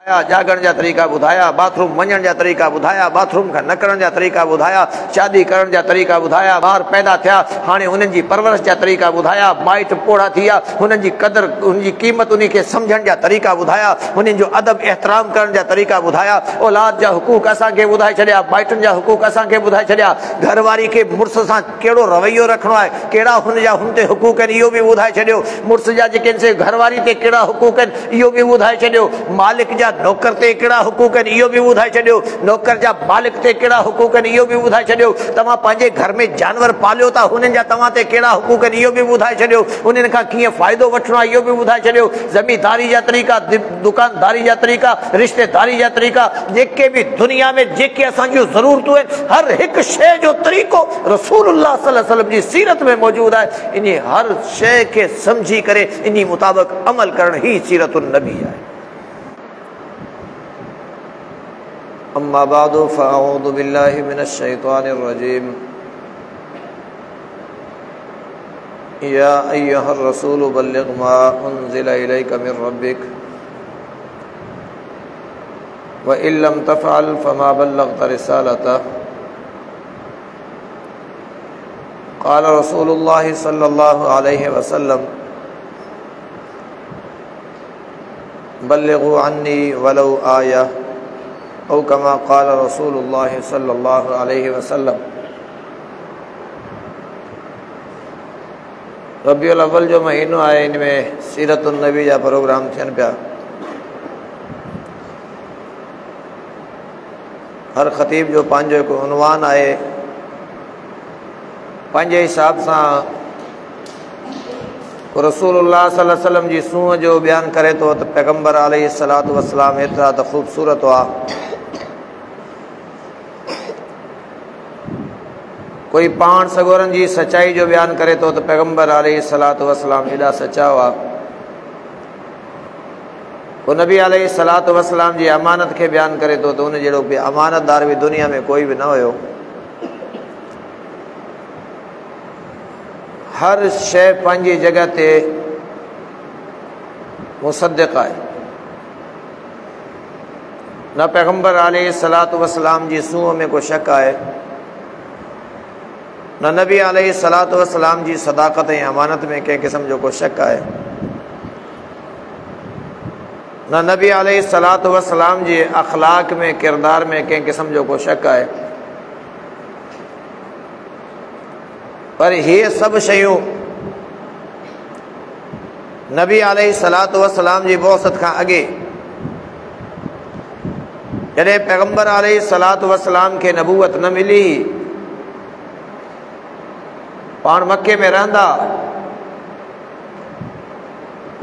जागण जा तरीक़ा ॿुधाया, बाथरूम वञण जा तरीक़ा ॿुधाया, बाथरूम खां न करण जा तरीक़ा ॿुधाया, शादी करण जा तरीक़ा ॿुधाया, ॿार पैदा थिया हाणे उन्हनि जी परवरिश जा तरीक़ा ॿुधाया, माइट पोड़ा थी विया हुननि जी क़दुरु हुननि जी क़ीमत उन खे सम्झण जा तरीक़ा ॿुधाया, हुननि जो अदब एहतराम करण जा तरीक़ा ॿुधाया, औलाद जा हुकूक असांखे ॿुधाए छॾिया, माइटनि जा हुकूक असांखे ॿुधाए छॾिया, घरवारी खे मुड़ुस सां कहिड़ो रवैयो रखिणो आहे, कहिड़ा हुन जा हुन ते हुकूक आहिनि इहो बि ॿुधाए छॾियो, मुड़ुस जा जेके आहिनि से घरवारी ते कहिड़ा हुकूक आहिनि इहो बि ॿुधाए छॾियो, मालिक जा नौकर ते कहिड़ा हुकूक आहिनि इहो बि ॿुधाए छॾियो, नौकर जा मालिक ते कहिड़ा हुकूक आहिनि इहो बि ॿुधाए छॾियो, तव्हां पंहिंजे घर में जानवर पालियो था हुननि जा तव्हां ते कहिड़ा हुकूक आहिनि इहो बि ॿुधाए छॾियो, उन्हनि खां कीअं फ़ाइदो वठिणो आहे इहो बि ॿुधाए छॾियो, ज़मीदारी जा तरीक़ा, दुकानदारी जा तरीक़ा, रिश्तेदारी जा तरीक़ा, जेके बि दुनिया में जेके असां जूं ज़रूरतूं आहिनि हर हिकु शइ जो तरीक़ो रसूलुल्लाह सल्लल्लाहु अलैहि वसल्लम जी सीरत में मौजूदु आहे। इन हर शइ खे सम्झी करे इन मुताबिक़ अमल करण ई सीरतुन नबी आहे। अम्मा बादु फ़अऊज़ु बिल्लाहि मिनश शैतानिर रजीम। या अय्युहर रसूल बल्लिग़ मा उन्ज़िला इलैका मिर रब्बिक व इल्लम तफ़अल फ़मा बल्लग़्ता रिसालतह। क़ाल रसूलुल्लाह सल्लल्लाहु अलैहि वसल्लम बल्लिग़ू अन्नी वलौ आया औ कमा क़ाल रसूलुल्लाह सल्लल्लाहु अलैहि वसल्लम। रबीउल अव्वल जो महीनो आहे, इन में सीरतुन नबी जा प्रोग्राम थियनि पिया। हर ख़तीब जो पंहिंजो हिकु उनवान आहे, पंहिंजे हिसाब सां रसूलुल्लाह सल्लल्लाहु अलैहि वसल्लम जी सूंह जो बयानु करे थो त पैगम्बर अलैहिस्सलातु वस्सलाम एतिरा त ख़ूबसूरत हुआ। कोई पाण सगोरनि जी सचाई जो बयानु करे थो त पैगम्बर अलैहिस्सलातु वस्सलाम एॾा सचा हुआ। को नबी अलैहिस्सलातु वस्सलाम जी अमानत खे बयानु करे थो त उन जहिड़ो बि अमानतदार बि दुनिया में कोई बि न हुयो। हर शइ पंहिंजी जॻह ते मुसद्दिक़ आहे। न पैगम्बर अलैहिस्सलातु वस्सलाम जी सूंह में को शक आहे, न नबी अलैहिस्सलातु वस्सलाम जी सदाक़त ऐं अमानत में कंहिं क़िस्म जो को शक आहे, न नबी अलैहिस्सलातु वस्सलाम जे अख़लाक़ में किरदार में कंहिं क़िस्म जो को शक आहे। पर इहे सभु शयूं नबी अलैहिस्सलातु वस्सलाम जी बौसत खां अॻे, जॾहिं पैगम्बर अलैहिस्सलातु वस्सलाम खे नबूवत न मिली, पाण मके में रहंदा,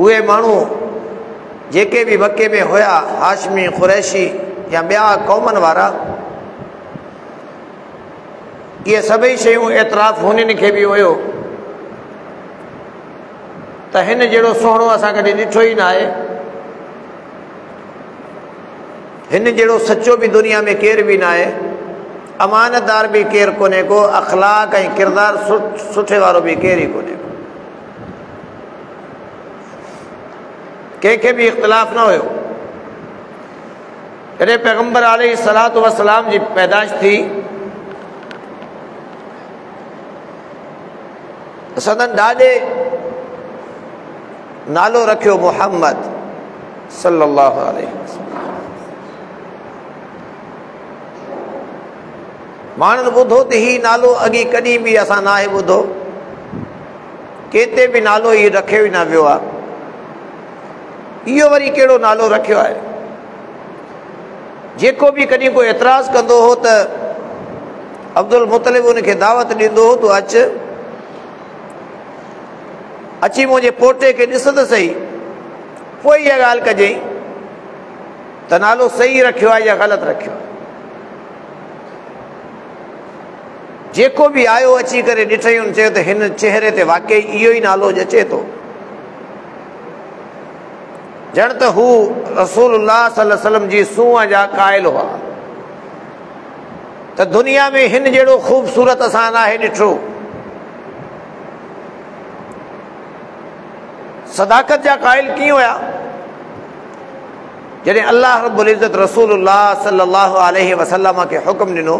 उहे माण्हू जेके बि मके में हुया, हाशमी क़ुरैशी या ॿिया क़ौमनि वारा, इहे सभई शयूं एतिराफ़ हुननि खे बि हुयो त हिन जहिड़ो सुहिणो असां कॾहिं ॾिठो ई न आहे, हिन जहिड़ो सचो बि दुनिया में केर बि न आहे, अमानतदार बि केरु कोन्हे को, अख़लाक़ ऐं किरदार सुठे वारो बि केर ई कोन्हे को, कंहिंखे बि इख़्तिलाफ़ न हुयो। जॾहिं पैगम्बर अलैहिस्सलातु वस्सलाम जी पैदाइश थी, संदन ॾाॾे नालो रखियो मुहम्मद सल्लल्लाहु अलैहि वसल्लम। माण्हुनि ॿुधो त हीउ नालो अॻी कॾहिं बि असां न आहे ॿुधो, किथे बि नालो हीउ रखियो ई न वियो आहे। इहो वरी कहिड़ो नालो रखियो आहे? जेको बि कॾहिं को एतिराज़ कंदो हो त अब्दुल मुतलिब उनखे दावत ॾींदो हो, तूं अची मुंहिंजे पोटे खे ॾिस त सही, पोइ इहा ॻाल्हि कजांइ त नालो सही रखियो आहे या ग़लति रखियो आहे। जेको बि आयो अची करे ॾिठई, हुन चयो त हिन चेहरे ते वाक़ई इहो ई नालो जचे थो, ॼण त हू रसूलुल्लाह सल्लल्लाहु अलैहि वसल्लम जी सूंह जा क़ाइल हुआ त दुनिया में हिन जहिड़ो ख़ूबसूरत असां नाहे ॾिठो। सदाकत जा क़ाइल कीअं हुया? जॾहिं अल्लाह रब्बुल इज़्ज़त रसूलुल्लाह सल्लल्लाहु अलैहि वसल्लम खे हुक्म ॾिनो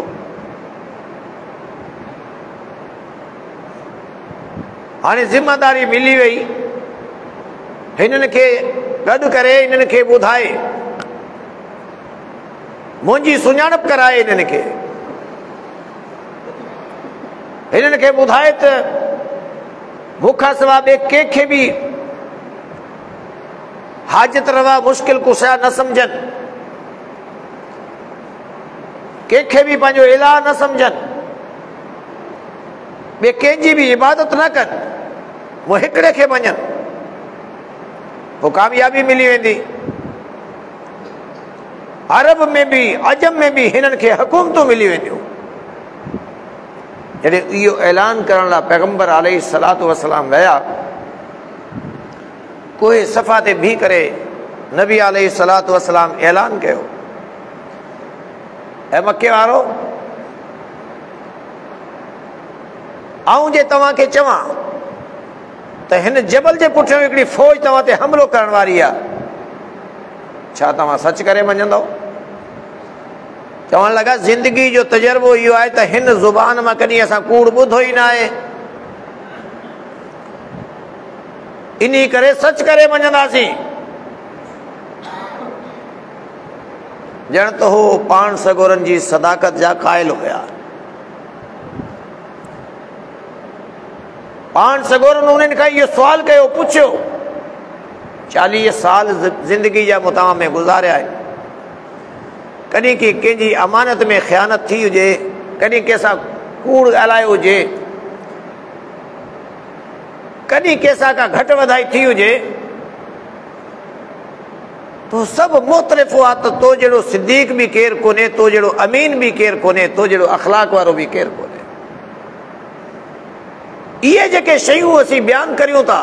हाणे ज़िम्मेदारी मिली वई हिननि खे गॾु करे हिननि खे ॿुधाए मुंहिंजी सुञाणप कराए हिननि खे ॿुधाए त मूंखां सवाइ ॿिए कंहिंखे बि हाजत रवा मुश्किल कुशा न सम्झनि कंहिंखे बि पंहिंजो इलाह न सम्झनि ॿिए कंहिंजी बि इबादत न कनि वो हिकिड़े खे मञनि पोइ कामयाबी मिली वेंदी अरब में बि अजम में बि हिननि खे हुकूमतूं मिली वेंदियूं जॾहिं इहो ऐलान करण लाइ पैगम्बर अलैहि सलातो वसलाम विया कोई सफ़ा ते बीह करे नबी अलैहि सलातो वसलाम ऐलान कयो ऐं मके वारो आऊं जे तव्हांखे चवां त हिन जबल जे पुठियां हिकिड़ी फ़ौज तव्हां ते हमिलो करण वारी आहे छा तव्हां सच करे मञंदव चवण लॻा ज़िंदगी जो तजुर्बो इहो आहे त हिन ज़ुबान मां कॾहिं असां कूड़ ॿुधो ई न आहे इन करे सच करे मञंदासीं ॼण त हो पाण सगोरनि जी सदाकत जा क़ाइल हुया पाण सगोरनि उन्हनि खां इहो सुवाल कयो पुछियो 40 साल ज़िंदगी जा मूं तव्हां में गुज़ारिया आहिनि कॾहिं की कंहिंजी अमानत में ख़यानत थी हुजे कॾहिं कंहिंसां कूड़ ॻाल्हायो हुजे कॾहिं कंहिंसां का घटि वधाई थी हुजे तो सभु मुख़्तलिफ़ हुआ त तो जहिड़ो सिद्दीक़ बि केरु कोन्हे तो जहिड़ो अमीन बि केरु कोन्हे तो जहिड़ो अख़लाक़ वारो बि केरु कोन्हे इहे जेके शयूं असीं बयानु करियूं था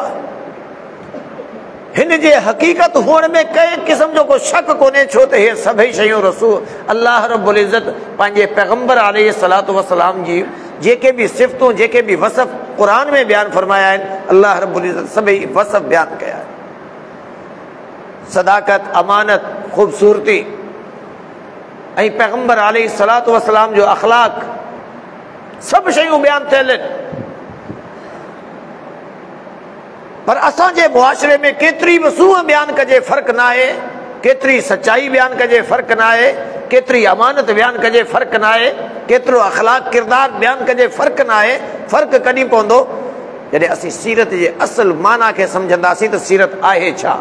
हिन जे हक़ीक़त हुअण में कंहिं क़िस्म जो को शक कोन्हे छो त इहे सभई शयूं रसूल अल्लाह रब्बुल इज़्ज़त पंहिंजे पैगम्बर अलैहि सलातो वसलाम जी जेके बि सिफ़तूं जेके बि वसफ़ क़ुरान में बयानु फरमाया आहिनि अल्लाह रब्बुल इज़्ज़त सभई वसफ़ बयानु कया आहिनि सदाकत अमानत ख़ूबसूरती ऐं पैगम्बर अलैहि सलातो वसलाम जो अख़लाक़ सभु शयूं बयानु थियल आहिनि पर असांजे मुआशरे में केतिरी वसूअ बयानु कजे फ़र्क़ु न आहे केतिरी सचाई बयानु कजे फ़र्क़ु न आहे केतिरी अमानत बयानु कजे फ़र्क़ु न आहे केतिरो अख़लाक़ किरदार बयानु कजे फ़र्क़ु न आहे फ़र्क़ु कॾहिं पवंदो जॾहिं असीं सीरत जे असल माना खे सम्झंदासीं त सीरत आहे छा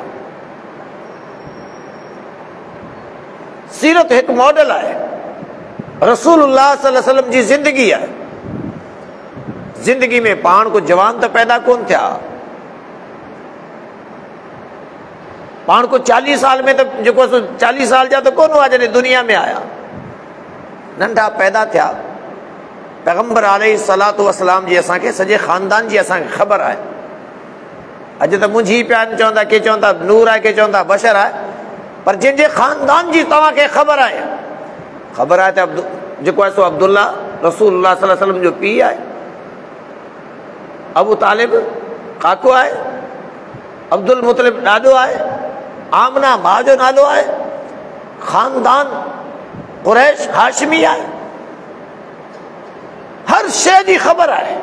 सीरत हिकु मॉडल आहे रसूलुल्लाह सल्लल्लाहु अलैहि वसल्लम जी ज़िंदगी आहे ज़िंदगी में पाण को जवान त पैदा कोन थिया पाण को 40 साल में तो जो 40 साल जा तो कोन हुआ जॾहिं दुनिया में आया नंढा पैदा थिया पैगम्बर अलैहि सलातो वसलाम जी असांखे सॼे ख़ानदान जी असांखे ख़बर आहे अॼु त मुंहिंजी पिया आहिनि चवंदा के चवंदा नूर आहे के चवंदा बशर आहे पर जंहिंजे ख़ानदान जी तव्हांखे ख़बर आहे त जेको आहे सो अब्दुल्ला रसूलुल्लाह सल्लल्लाहु अलैहि वसल्लम जो पीउ आहे अबू तालिब काको आहे अब्दुल मुतलिब ॾाॾो आहे आमना मां जो नालो आहे ख़ानदान कुरैश हाशमी आहे हर शइ जी ख़बर आहे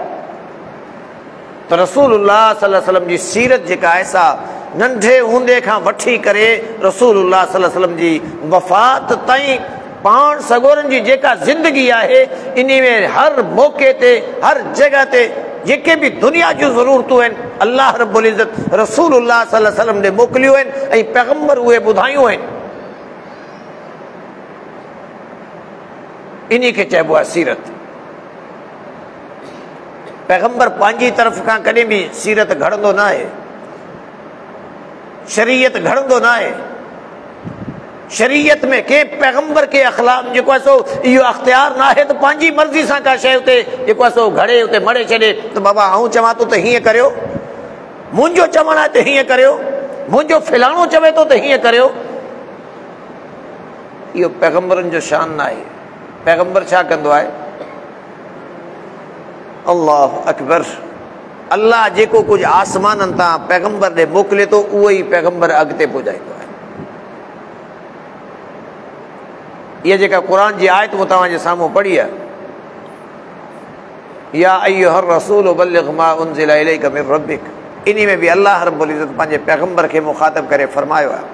त रसूलुल्लाह सल्लल्लाहु अलैहि वसल्लम जी सीरत जेका आहे सा नंढे हूंदे खां वठी करे रसूलुल्लाह सल्लल्लाहु अलैहि वसल्लम जी वफ़ात ताईं पाण सगोरनि जी जेका ज़िंदगी आहे इन में हर मौक़े ते हर जॻह ते जेके बि दुनिया जूं ज़रूरतूं आहिनि अल्लाह रब्बुल इज़्ज़त रसूलुल्लाह सल्लल्लाहु अलैहि वसल्लम ॾे मोकिलियूं आहिनि ऐं पैगम्बर उहे ॿुधायूं आहिनि इन खे चइबो आहे सीरत पैगम्बर पंहिंजी तरफ़ खां कॾहिं बि सीरत घड़ंदो न आहे शरीयत घड़ंदो न आहे शरीयत में के पैगम्बर के अख़लाक़ जेको आहे सो इहो अख़्तियार न आहे त पंहिंजी मर्ज़ी सां का शइ उते जेको आहे सो घड़े उते मड़े छॾे त बाबा आऊं चवां थो त हीअं करियो मुंहिंजो चवणु आहे त हीअं करियो मुंहिंजो फिलाणो चवे थो त हीअं करियो इहो पैगम्बरनि जो शान न आहे पैगम्बर छा कंदो आहे अल्लाह अकबर अल्लाह जेको कुझु आसमाननि तां पैगम्बर ॾे मोकिले थो उहो ई पैगम्बर अॻिते पहुचाईंदो आहे ये जेका कुरान जी आयत मूं तव्हांजे साम्हूं पढ़ी आहे, या अय्युहर रसूल बल्लिग मा उनज़िला इलैका मिन रब्बिक, इन में भी अल्लाह रब्बुल इज़्ज़त पंहिंजे पैगम्बर खे मुखातब करे फरमायो आहे,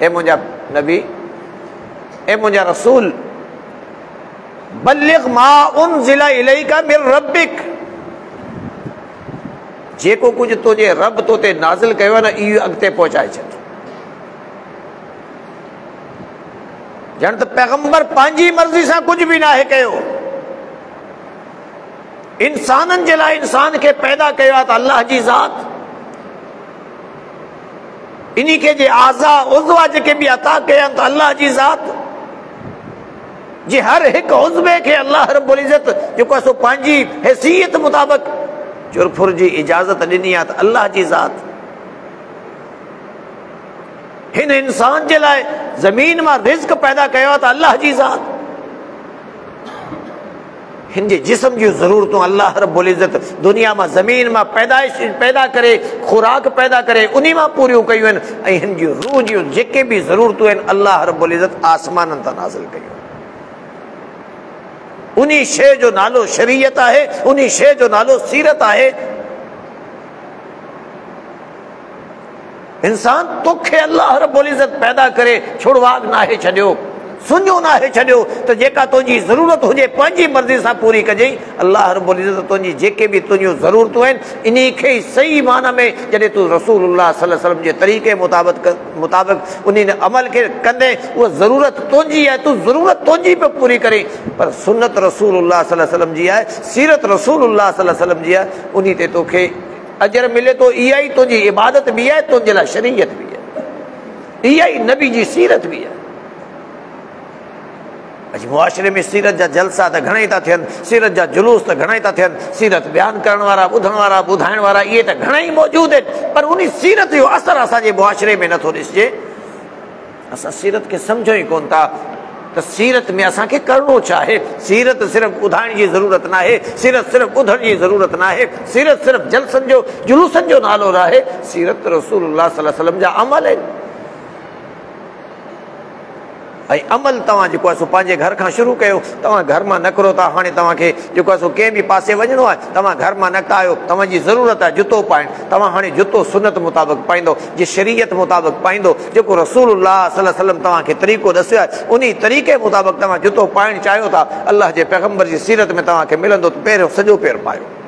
ए मुंहिंजा नबी, ए मुंहिंजा रसूल, बल्लिग मा उनज़िला इलैका मिन रब्बिक, जेको कुझु तुंहिंजे रब तो ते नाज़िल कयो आहे न इहो अॻिते पहुचाए छॾ। ॼण त पैगम्बर पंहिंजी मर्ज़ी सां कुझु बि नाहे कयो, इंसाननि जे लाइ इंसान खे पैदा कयो आहे त अल्लाह जी ज़ात, इन्ही खे जे आज़ा उज़वा जेके बि अता कया आहिनि त अल्लाह जी ज़ात, जे हर हिकु उज़वे खे अल्लाह रब्बुल इज़्ज़त जेको आहे सो पंहिंजी हैसियत मुताबिक़ चुरफुर जी इजाज़त ॾिनी आहे त अल्लाह जी ज़ात, हिन इंसान जे लाइ ज़मीन मां रिज़्क़ पैदा कयो आहे त अल्लाह जी ज़ात, हिन जे जिस्म जूं ज़रूरतूं अल्लाह रब्बुल इज़्ज़त दुनिया मां ज़मीन मां पैदाइश पैदा करे खुराक पैदा करे उन्ही मां पूरियूं कयूं आहिनि, ऐं हिन जूं रूह जूं जेके बि ज़रूरतूं आहिनि अल्लाह रब्बुल इज़्ज़त आसमाननि तां नाज़िल कयूं। उन्ही शइ जो नालो शरीयत आहे, उन्ही शइ जो नालो सीरत आहे। इंसान तोखे अल्लाह रब्बुल इज़्ज़त पैदा करे छुड़वाग नाहे छॾियो, सुञो नाहे छॾियो त जेका तुंहिंजी ज़रूरत हुजे पंहिंजी मर्ज़ी सां पूरी कजई। अल्लाह रब्बुल इज़्ज़त तुंहिंजी जेके बि तुंहिंजियूं ज़रूरतूं आहिनि इन्ही खे ई सही माना में जॾहिं तूं रसूलुल्लाह सल्लल्लाहु अलैहि वसल्लम जे तरीक़े मुताबिक़ उन्ही अमल खे कंदे, उहा ज़रूरत तुंहिंजी आहे, तूं ज़रूरत तुंहिंजी पे पूरी करे, पर सुन्नत रसूलुल्लाह सल्लल्लाहु अलैहि वसल्लम जी आहे, सीरत रसूलुल्लाह सल्लल्लाहु अलैहि वसल्लम जी आहे, उन्ही ते तोखे अजर मिले थो। इहा ई तुंहिंजी इबादत बि आहे, तुंहिंजे लाइ शरीयत बि आहे, इहा ई नबी जी सीरत बि आहे। अॼु मुआशरे में सीरत जा जलसा त घणेई था थियनि, सीरत जा जुलूस त घणेई था थियनि, सीरत बयानु करण वारा, ॿुधण वारा, ॿुधाइण वारा इहे त घणेई मौजूदु आहिनि, पर उन सीरत जो असरु असांजे मुआशरे में नथो ॾिसिजे। असां सीरत खे सम्झो ई कोन था त सीरत में असांखे करिणो छा आहे। सीरत सिर्फ़ु ॿुधाइण जी ज़रूरत न आहे, सीरत सिर्फ़ु ॿुधण जी ज़रूरत न आहे, सीरत सिर्फ़ु जलसनि जो जुलूसनि जो नालो न आहे, सीरत रसूलुल्लाह सल्लल्लाहु अलैहि वसल्लम जा अमल आहिनि। ऐं अमल तव्हां जेको आहे सो पंहिंजे घर खां शुरू कयो। तव्हां घर मां निकिरो था, हाणे तव्हांखे जेको आहे सो कंहिं बि पासे वञिणो आहे, तव्हां घर मां निकिता आहियो, तव्हांजी ज़रूरत आहे जुतो पाइण, तव्हां हाणे जुतो सुनत मुताबिक़ पाईंदो, जे शरीयत मुताबिक़ पाईंदो, जेको रसूलुल्लाह सल्लल्लाहु अलैहि वसल्लम तव्हांखे तरीक़ो ॾसियो आहे उन तरीक़े मुताबिक़ तव्हां जुतो पाइणु चाहियो था, अल्लाह जे पैगम्बर जी सीरत में तव्हांखे मिलंदो त पहिरियों सॼो पेर पायो।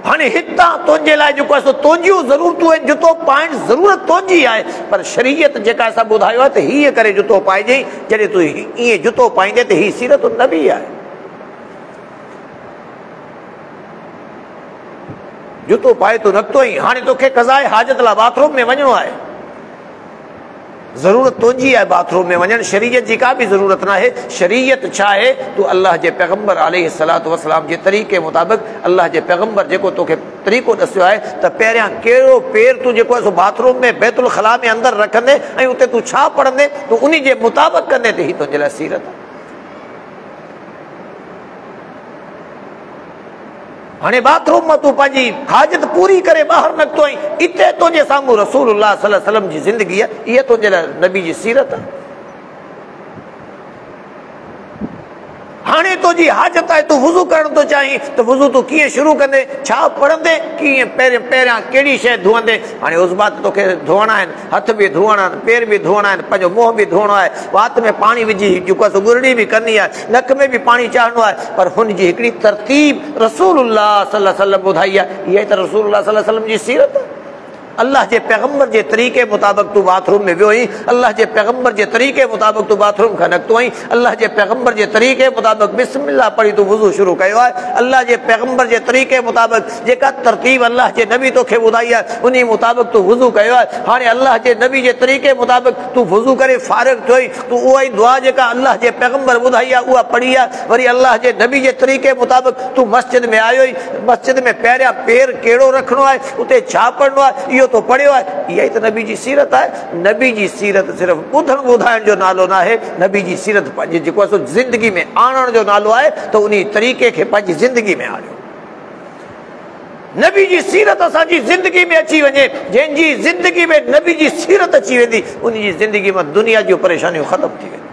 हाणे हितां तुंहिंजे लाइ जेको आहे सो तुंहिंजियूं ज़रूरतूं आहिनि, जुतो पाइण ज़रूरत तुंहिंजी आहे, पर शरीयत जेका असां ॿुधायो आहे त हीअं करे जुतो पाइजांइ, जॾहिं तूं ईअं जुतो पाईंदे त हीअ सीरत नबी आहे। जुतो पाए तूं निकितो ई, हाणे तोखे क़ज़ाए हाजत लाइ बाथरूम में वञिणो आहे, ज़रूरत तुंहिंजी आहे बाथरूम में वञणु, शरीयत जी का बि ज़रूरत न आहे। शरीयत छा आहे? तूं अल्लाह जे पैगम्बर अलैहिस्सलातु वस्सलाम जे तरीक़े मुताबिक़, अल्लाह जे पैगम्बर जेको तोखे तरीक़ो ॾसियो आहे त पहिरियां कहिड़ो पेर तूं जेको आहे सो बाथरूम में बैतुल ख़ला में अंदरि रखंदे ऐं उते तूं छा पढ़ंदे, तूं उन जे मुताबिक़ कंदे त हीअ तुंहिंजे लाइ सीरत आहे। हाणे बाथरूम मां तूं पंहिंजी हाजत पूरी करे ॿाहिरि निकितो आई, इते तुंहिंजे साम्हूं रसूलुल्लाह सल्लल्लाहु अलैहि वसल्लम जी ज़िंदगी आहे, इहा तुंहिंजे लाइ नबी जी सीरत आहे। हाणे तुंहिंजी हाजत आहे, तूं वुज़ू करण थो चाहीं त वुज़ू तूं कीअं शुरू कंदे, छा पढ़ंदे, कीअं पहिरियां कहिड़ी शइ धोअंदे। हाणे उज़बा तोखे धोअणा आहिनि, हथ बि धोअणा आहिनि, पेर बि धोअणा आहिनि, पंहिंजो मुंहुं बि धोअणो आहे, वात में पाणी विझी जेको आहे सो गुरड़ी बि करणी आहे, नक में बि पाणी चाढ़णो आहे, पर हुनजी हिकिड़ी तरतीब रसूलुल्लाह सल्लल्लाहु अलैहि वसल्लम ॿुधाई आहे, इहा त रसूलुल्लाह सल्लल्लाहु अलैहि वसल्लम जी सीरत आहे। अल्लाह जे पैगम्बर जे तरीक़े मुताबिक़ तूं बाथरूम में वियो आहीं, अल्लाह जे पैगम्बर जे तरीक़े मुताबिक़ तूं बाथरूम खां निकितो आहीं, अल्लाह जे पैगम्बर जे तरीक़े मुताबिक़ बिस्मिल्लाह पढ़ी तूं वुज़ू शुरू कयो आहे, अल्लाह जे पैगम्बर जे तरीक़े मुताबिक़ जेका तरतीब अल्लाह जे नबी तोखे ॿुधाई आहे उन मुताबिक़ तूं वुज़ू कयो आहे। हाणे अल्लाह जे नबी जे तरीक़े मुताबिक़ तूं वुज़ू करे फारिग़ थियो आई, तूं उहा ई दुआ जेका अल्लाह जे पैगम्बर ॿुधाई आहे उहा पढ़ी आहे, वरी अल्लाह जे नबी जे तरीक़े मुताबिक़ तूं मस्जिद में आयो आई, मस्जिद में पहिरियां पेर कहिड़ो रखणो आहे, उते छा पढ़णो आहे, इहो तो पढ़ियो आहे, इहा ई त नबी जी सीरत आहे। नबी जी सीरत सिर्फ़ु ॿुधण ॿुधाइण जो नालो न आहे, नबी जी सीरत पंहिंजी जेको आहे सो ज़िंदगी में आणण जो नालो आहे, त उन तरीक़े खे पंहिंजी ज़िंदगी में आणियो। नबी जी सीरत असांजी ज़िंदगी में अची वञे, जंहिंजी ज़िंदगी में नबी जी सीरत अची वेंदी उनजी ज़िंदगी में दुनिया जूं परेशानियूं ख़त्म थी वेंदियूं।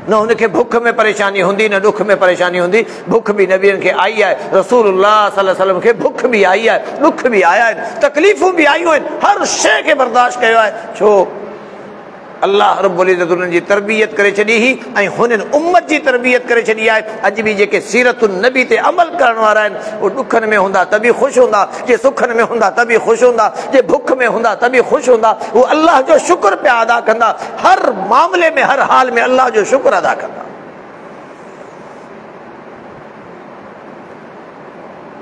न उनखे भुख में परेशानी हुंदी, न दुख में परेशानी हुंदी। भुख भी नबियनि खे आई आहे, रसूलुल्लाह सल्लल्लाहु अलैहि वसल्लम खे भुख भी आई आहे, दुख भी आया आहिनि, तकलीफ़ूं भी आयूं आहिनि, हर शइ खे बर्दाश्त कयो आहे। छो अल्लाह रब्बुल इज़्ज़त उन्हनि जी तरबियत करे छॾी ही ऐं हुननि उम्मत जी तरबियत करे छॾी आहे। अॼु बि जेके सीरतुन नबी ते अमल करण वारा आहिनि उहे ॾुखनि में हूंदा त बि ख़ुशि हूंदा, जे सुखनि में हूंदा त बि ख़ुशि हूंदा, जे भुख में हूंदा त बि ख़ुशि हूंदा। उहे अल्लाह जो शुक्र पिया अदा कंदा, हर मामले में हर हाल में अल्लाह जो शुक्र अदा कंदा।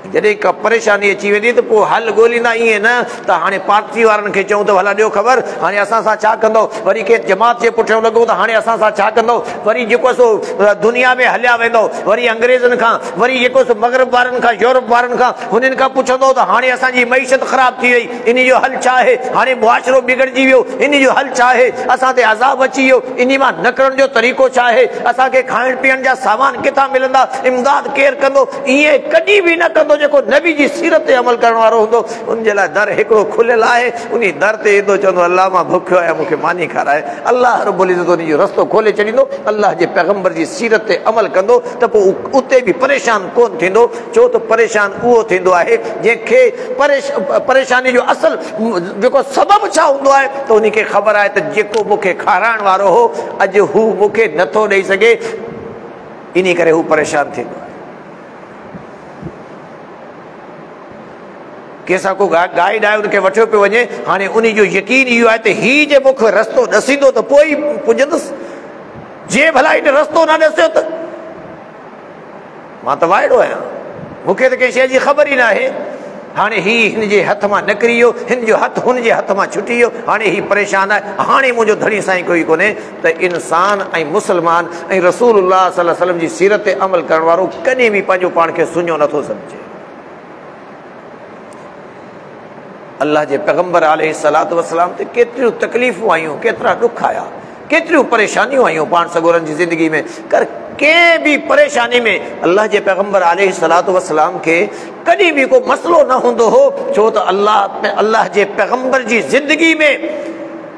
जॾहिं का परेशानी अची वेंदी त पोइ हल ॻोल्हींदा, ईअं न त हाणे पार्टी वारनि खे चऊं त भला ॾियो ख़बर हाणे असां सां छा कंदो, वरी के जमात जे पुठियां लॻो त हाणे असां सां छा कंदो, वरी जेको सो दुनिया में हलिया वेंदो, वरी अंग्रेज़नि खां, वरी जेको सो मग़रिब वारनि खां, यूरोप वारनि खां, हुननि खां पुछंदो त हाणे असांजी मईशत ख़राब थी वई, इन जो हल छा आहे, हाणे मुआशिरो बिगड़जी वियो, इन जो हल छा आहे, असां ते अज़ाब अची वियो, इन मां निकिरण जो तरीक़ो छा आहे, असांखे खाइण पीअण जा सामान किथां मिलंदा, इमदाद केरु कंदो। ईअं कॾहिं बि न कंदो। जेको नबी जी सीरत ते अमल करण वारो हूंदो उन जे लाइ दर हिकिड़ो खुलियल आहे, उन दर ते ईंदो चवंदो अल्लाह मां बुखियो आहियां, मूंखे मानी खाराए। अल्लाह रब्बुल इज़्ज़त उन जो रस्तो खोले छॾींदो। अल्लाह जे पैगंबर जी सीरत ते अमल कंदो त पोइ उते बि परेशान कोन थींदो। छो त परेशान उहो थींदो आहे जंहिंखे परेशानी जो असल जेको सबबु छा हूंदो आहे त उनखे ख़बर आहे त जेको मूंखे खाराइण वारो हो अॼु हू मूंखे नथो ॾेई सघे, इन करे हू परेशान थींदो आहे। कंहिंसां को गाइड आहे उनखे वठियो पियो वञे, हाणे उन जो यकीन इहो आहे त हीउ जे मूंखे रस्तो ॾसींदो त पोइ ई पुॼंदुसि, जे भला इन रस्तो न ॾसियो त मां त वाइड़ो आहियां, मूंखे त कंहिं शइ जी ख़बर ई न आहे। हाणे हीउ हिन जे हथ मां निकिरी वियो, हिन जो हथु हुन जे हथ मां छुटी वियो, हाणे हीउ परेशान आहे, हाणे मुंहिंजो धणी साईं कोई कोन्हे। त इंसान ऐं मुस्लमान ऐं रसूलुल्लाह सल्लल्लाहु अलैहि वसल्लम जी सीरत ते अमल करण वारो कॾहिं बि पंहिंजो पाण खे सुञो नथो सम्झे। अल्लाह जे पैगंबर अलैहिस्सलातु वस्सलाम ते केतिरियूं तकलीफ़ूं आयूं, केतिरा ॾुख आया, केतिरियूं परेशानियूं आयूं पाण सगोरनि जी ज़िंदगी में। कर कंहिं बि परेशानी में अल्लाह जे पैगंबर अलैहिस्सलातु वस्सलाम खे कॾहिं बि को मसइलो न हूंदो हो। छो त अल्लाह जे पैगंबर जी ज़िंदगी में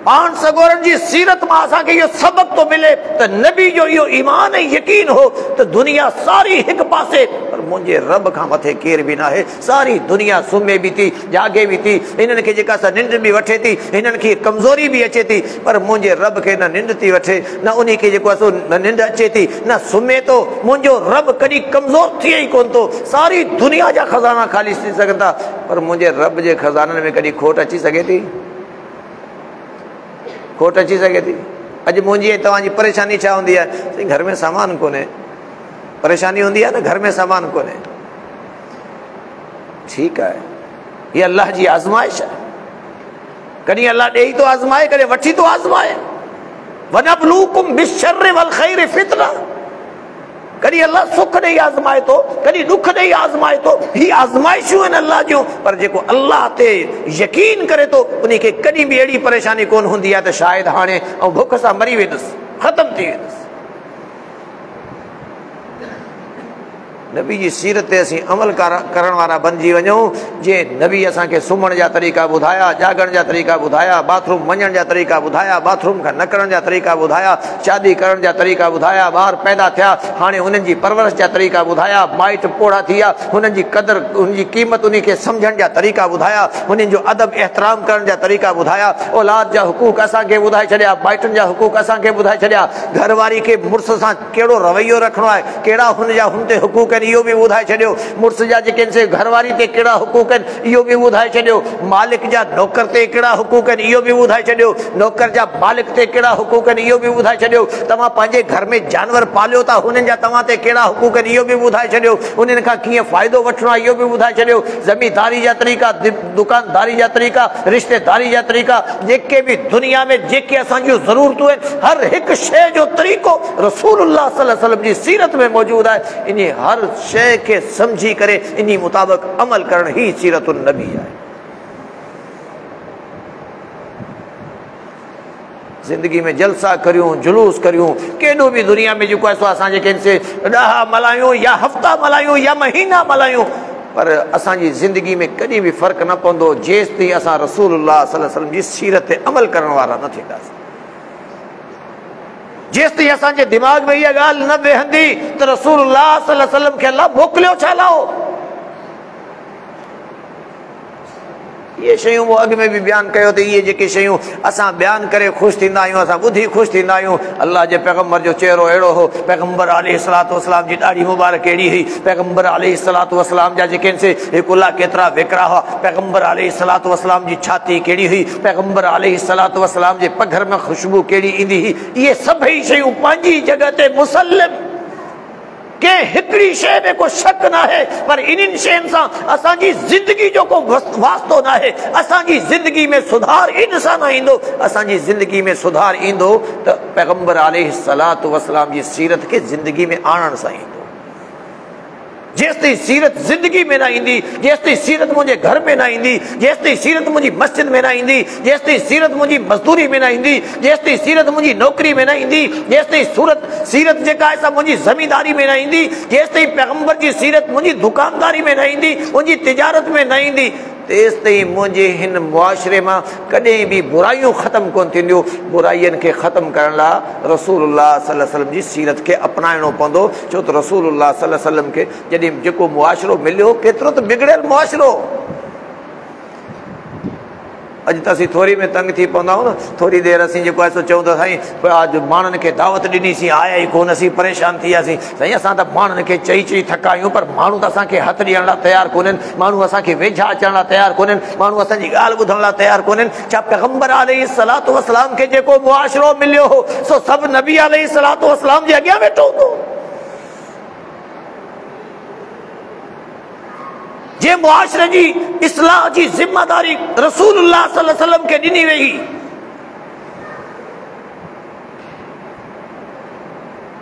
पाण सगोरनि जी सीरत मां असांखे इहो सबक़ थो मिले त नबी जो इहो ईमान ऐं यकीन हो त दुनिया सारी हिकु पासे, पर मुंहिंजे रब खां मथे केर बि न आहे। सारी दुनिया सुम्हे बि थी, जागे बि थी, हिननि खे जेका सा निंड बि वठे थी, हिननि खे कमज़ोरी बि अचे थी, पर मुंहिंजे रब खे न निंड थी वठे, न उन खे जेको आहे न निंड अचे थी, न सुम्हे थो। मुंहिंजो रब कॾहिं कमज़ोर थिए ई कोन थो। सारी दुनिया जा खज़ाना ख़ाली थी सघनि था, पर मुंहिंजे रब जे खज़ाननि में कॾहिं खोट अची सघे थी? खोट अची सघे थी? अॼु मुंहिंजी ऐं तव्हांजी परेशानी छा हूंदी आहे? साईं घर में सामान कोन्हे, परेशानी हूंदी आहे न, घर में सामान कोन्हे। ठीकु आहे, हीअ अल्लाह जी आज़माइश आहे। कॾहिं अल्लाह ॾेई थो आज़माए, कॾहिं वठी थो आज़माए। वनबलूकुम बिश्शर्रि वल ख़ैरि फितना। कॾहिं अल्लाह सुख ॾेई आज़माए थो, कॾहिं ॾुख ॾेई आज़माए थो। हीअ आज़माइशूं आहिनि अल्लाह जूं। पर जेको अल्लाह ते यकीन करे थो उन खे कॾहिं बि अहिड़ी परेशानी कोन हूंदी आहे त शायदि हाणे ऐं बुख सां मरी वेंदुसि, ख़तमु थी वेंदुसि। नबी जी सीरत ते असीं अमल करण वारा बणिजी वञूं। जे नबी असांखे सुम्हण जा तरीक़ा ॿुधाया, जागण जा तरीक़ा ॿुधाया, बाथरूम वञण जा तरीक़ा ॿुधाया, बाथरूम खां निकिरण जा तरीक़ा ॿुधाया, शादी करण जा तरीक़ा ॿुधाया, ॿार पैदा थिया हाणे हुननि जी परवरिश जा तरीक़ा ॿुधाया, माइट पोड़ा थी विया हुननि जी क़दुरु, हुनजी क़ीमत, उन खे सम्झण जा तरीक़ा ॿुधाया, हुननि जो अदब एहतराम करण जा तरीक़ा ॿुधाया, औलाद जा हुकूक असांखे ॿुधाए छॾिया, माइटनि जा हुकूक असांखे ॿुधाए छॾिया, घरवारी खे मुड़ुस सां कहिड़ो रवैयो रखिणो आहे, कहिड़ा हुन जा हुन ते हुकूक आहिनि इहो बि ॿुधाए छॾियो, मुड़ुस जा जेके आहिनि से घरवारी ते कहिड़ा हुकूक आहिनि इहो बि ॿुधाए छॾियो, मालिक जा नौकर ते कहिड़ा हुकूक आहिनि इहो बि ॿुधाए छॾियो, नौकर जा मालिक ते कहिड़ा हुकूक आहिनि इहो बि ॿुधाए छॾियो, तव्हां पंहिंजे घर में जानवर पालियो था हुननि जा तव्हां ते कहिड़ा हुकूक आहिनि इहो बि ॿुधाए छॾियो, उन्हनि खां कीअं फ़ाइदो वठिणो आहे इहो बि ॿुधाए छॾियो, ज़मीदारी जा तरीक़ा, दुकानदारी जा तरीक़ा, रिश्तेदारी जा तरीक़ा, जेके बि दुनिया में जेके असांजूं ज़रूरतूं आहिनि हर हिकु शइ जो तरीक़ो रसूलुल्लाह सल्लल्लाहु अलैहि वसल्लम जी सीरत में मौजूदु आहे। इन हर शइ खे समझी करे इन मुताबिक़ अमल करण ही सीरतुन नबी आहे। ज़िंदगी में जलसा करियूं, जुलूस करियूं, केॾो बि दुनिया में जेको आहे सो असां जेके से ॾह मल्हायूं या हफ़्ता मल्हायूं या महीना मल्हायूं, पर असांजी ज़िंदगी में कॾहिं बि फ़र्क़ु न पवंदो जेसि ताईं असां रसूलुल्लाह सल्लल्लाहु अलैहि वसल्लम जी सीरत ते अमल करण वारा न थींदासीं। जेसि ताईं असांजे दिमाग़ में इहा ॻाल्हि न वेहंदी त रसूलुल्लाह सल्लल्लाहु अलैहि वसल्लम खे अल्लाह मोकिलियो छा लाओ। ये शयूं वो अॻु में बि बयानु कयो त इहे जेके शयूं असां बयानु करे ख़ुशि थींदा आहियूं, असां ॿुधी ख़ुशि थींदा आहियूं। अल्लाह जे पैगम्बर जो चेहरो अहिड़ो हो, पैगम्बर अलैहिस्सलातु वस्सलाम जी ॾाढ़ी मुबारक अहिड़ी हुई, पैगम्बर अलैहिस्सलातु वस्सलाम जा जेके से हिकुला केतिरा विकिरा हुआ, पैगम्बर अलैहिस्सलातु वस्सलाम जी छाती कहिड़ी हुई, पैगम्बर अलैहिस्सलातु वस्सलाम जे पघर में ख़ुशबू कहिड़ी ईंदी हुई। इहे सभई शयूं पंहिंजी जॻह ते मुसल्लिम के हिकड़ी शइ में को शक न है, पर इन्हनि शयुनि सां असांजी ज़िंदगी जो को वास्तो न है। असांजी ज़िंदगी में सुधार इन सां न ईंदो, असांजी ज़िंदगी में सुधार ईंदो त पैगम्बर अलैहिस्सलातु वस्सलाम जी सीरत खे ज़िंदगी में आणण सां ईंदो। जेसि ताईं सीरत ज़िंदगी में न ईंदी, जेसि ताईं सीरत मुंहिंजे घर में न ईंदी, जेसि ताईं सीरत मुंहिंजी मस्जिद में न ईंदी, जेसि ताईं सीरत मुंहिंजी मज़दूरी में न ईंदी, जेसि ताईं सीरत मुंहिंजी नौकरी में न ईंदी, जेसि ताईं सीरत जेका आहे सा मुंहिंजी ज़मींदारी में न ईंदी, जेसि ताईं पैगम्बर जी सीरत मुंहिंजी दुकानदारी में न ईंदी, मुंहिंजी तिजारत में न ईंदी, तेसि ताईं मुंहिंजे हिन मुआशरे मां कॾहिं बि बुराइयूं ख़तमु कोन थींदियूं। बुराइयुनि खे ख़तमु करण लाइ रसूलुल्लाह सल्लल्लाहु अलैहि वसल्लम जी सीरत खे अपनाइणो पवंदो, छो त रसूलुल्लाह सल्लल्लाहु अलैहि वसल्लम खे जॾहिं जेको मुआशरो मिलियो केतिरो त बिगड़ियल मुआशरो। अॼु त असीं थोरी में तंग थी पवंदा आहियूं न, थोरी देरि असीं जेको आहे सो चऊं था साईं अॼु माण्हुनि खे दावत ॾिनीसीं आया ई कोन, असीं परेशान थी वियासीं। साईं असां त माण्हुनि खे चई चई थका आहियूं, पर माण्हू त असांखे हथु ॾियण लाइ तयारु कोन्हनि, माण्हू असांखे वेझा अचण लाइ तयारु कोन्हनि, माण्हू असांजी ॻाल्हि ॿुधण लाइ तयारु कोन्हनि। छा पैगम्बर अलैहिस्सलातु वस्सलाम खे जेको मुआशरो मिलियो हो सो सभु नबी अलैहिस्सलातु वस्सलाम जे अॻियां वेठो हूंदो। जे मुआशरे जी इस्लाह जी ज़िम्मेदारी रसूलुल्लाह सल्लल्लाहु अलैहि वसल्लम खे ॾिनी वई,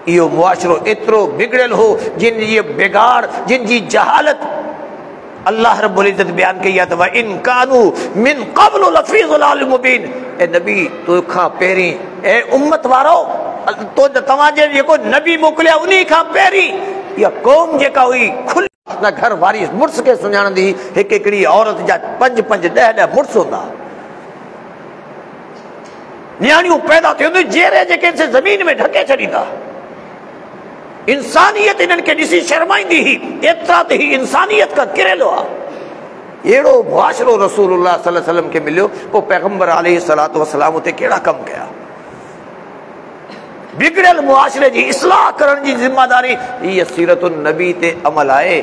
इहो मुआशरो एतिरो बिगड़ियल हो जिन जी बिगाड़, जिन जी जहालत अल्लाह रब्बुल इज़्ज़त बयान कई आहे त व इन कानू मिन क़ब्लु लफ़ी ज़लाल मुबीन। ए नबी तोखां पहिरीं, ए उम्मत वारो, तो तव्हांजे जेको नबी मोकिलिया उन खां पहिरीं इहा क़ौम जेका हुई खुली न घर वारी मुड़ुस खे सुञाणंदी, हिकु हिकिड़ी औरत जा 5-5 10-10 मुड़ुस हूंदा, न्याणियूं पैदा थी हूंदियूं जेरे जेके से ज़मीन में ढके छॾींदा। इंसानियत इन्हनि खे ॾिसी शर्माईंदी हुई, एतिरा त ही इंसानियत खां किरियलु आहे। अहिड़ो मुआशरो रसूलुल्लाह सल्लल्लाहु अलैहि वसल्लम खे मिलियो, पोइ पैगम्बर अलैहिस्सलातु वस्सलाम उते कहिड़ा कमु कया। बिगड़ियल मुआशरे जी इस्लाह करण जी ज़िम्मेदारी हीअ सीरतुन नबी ते अमल आहे।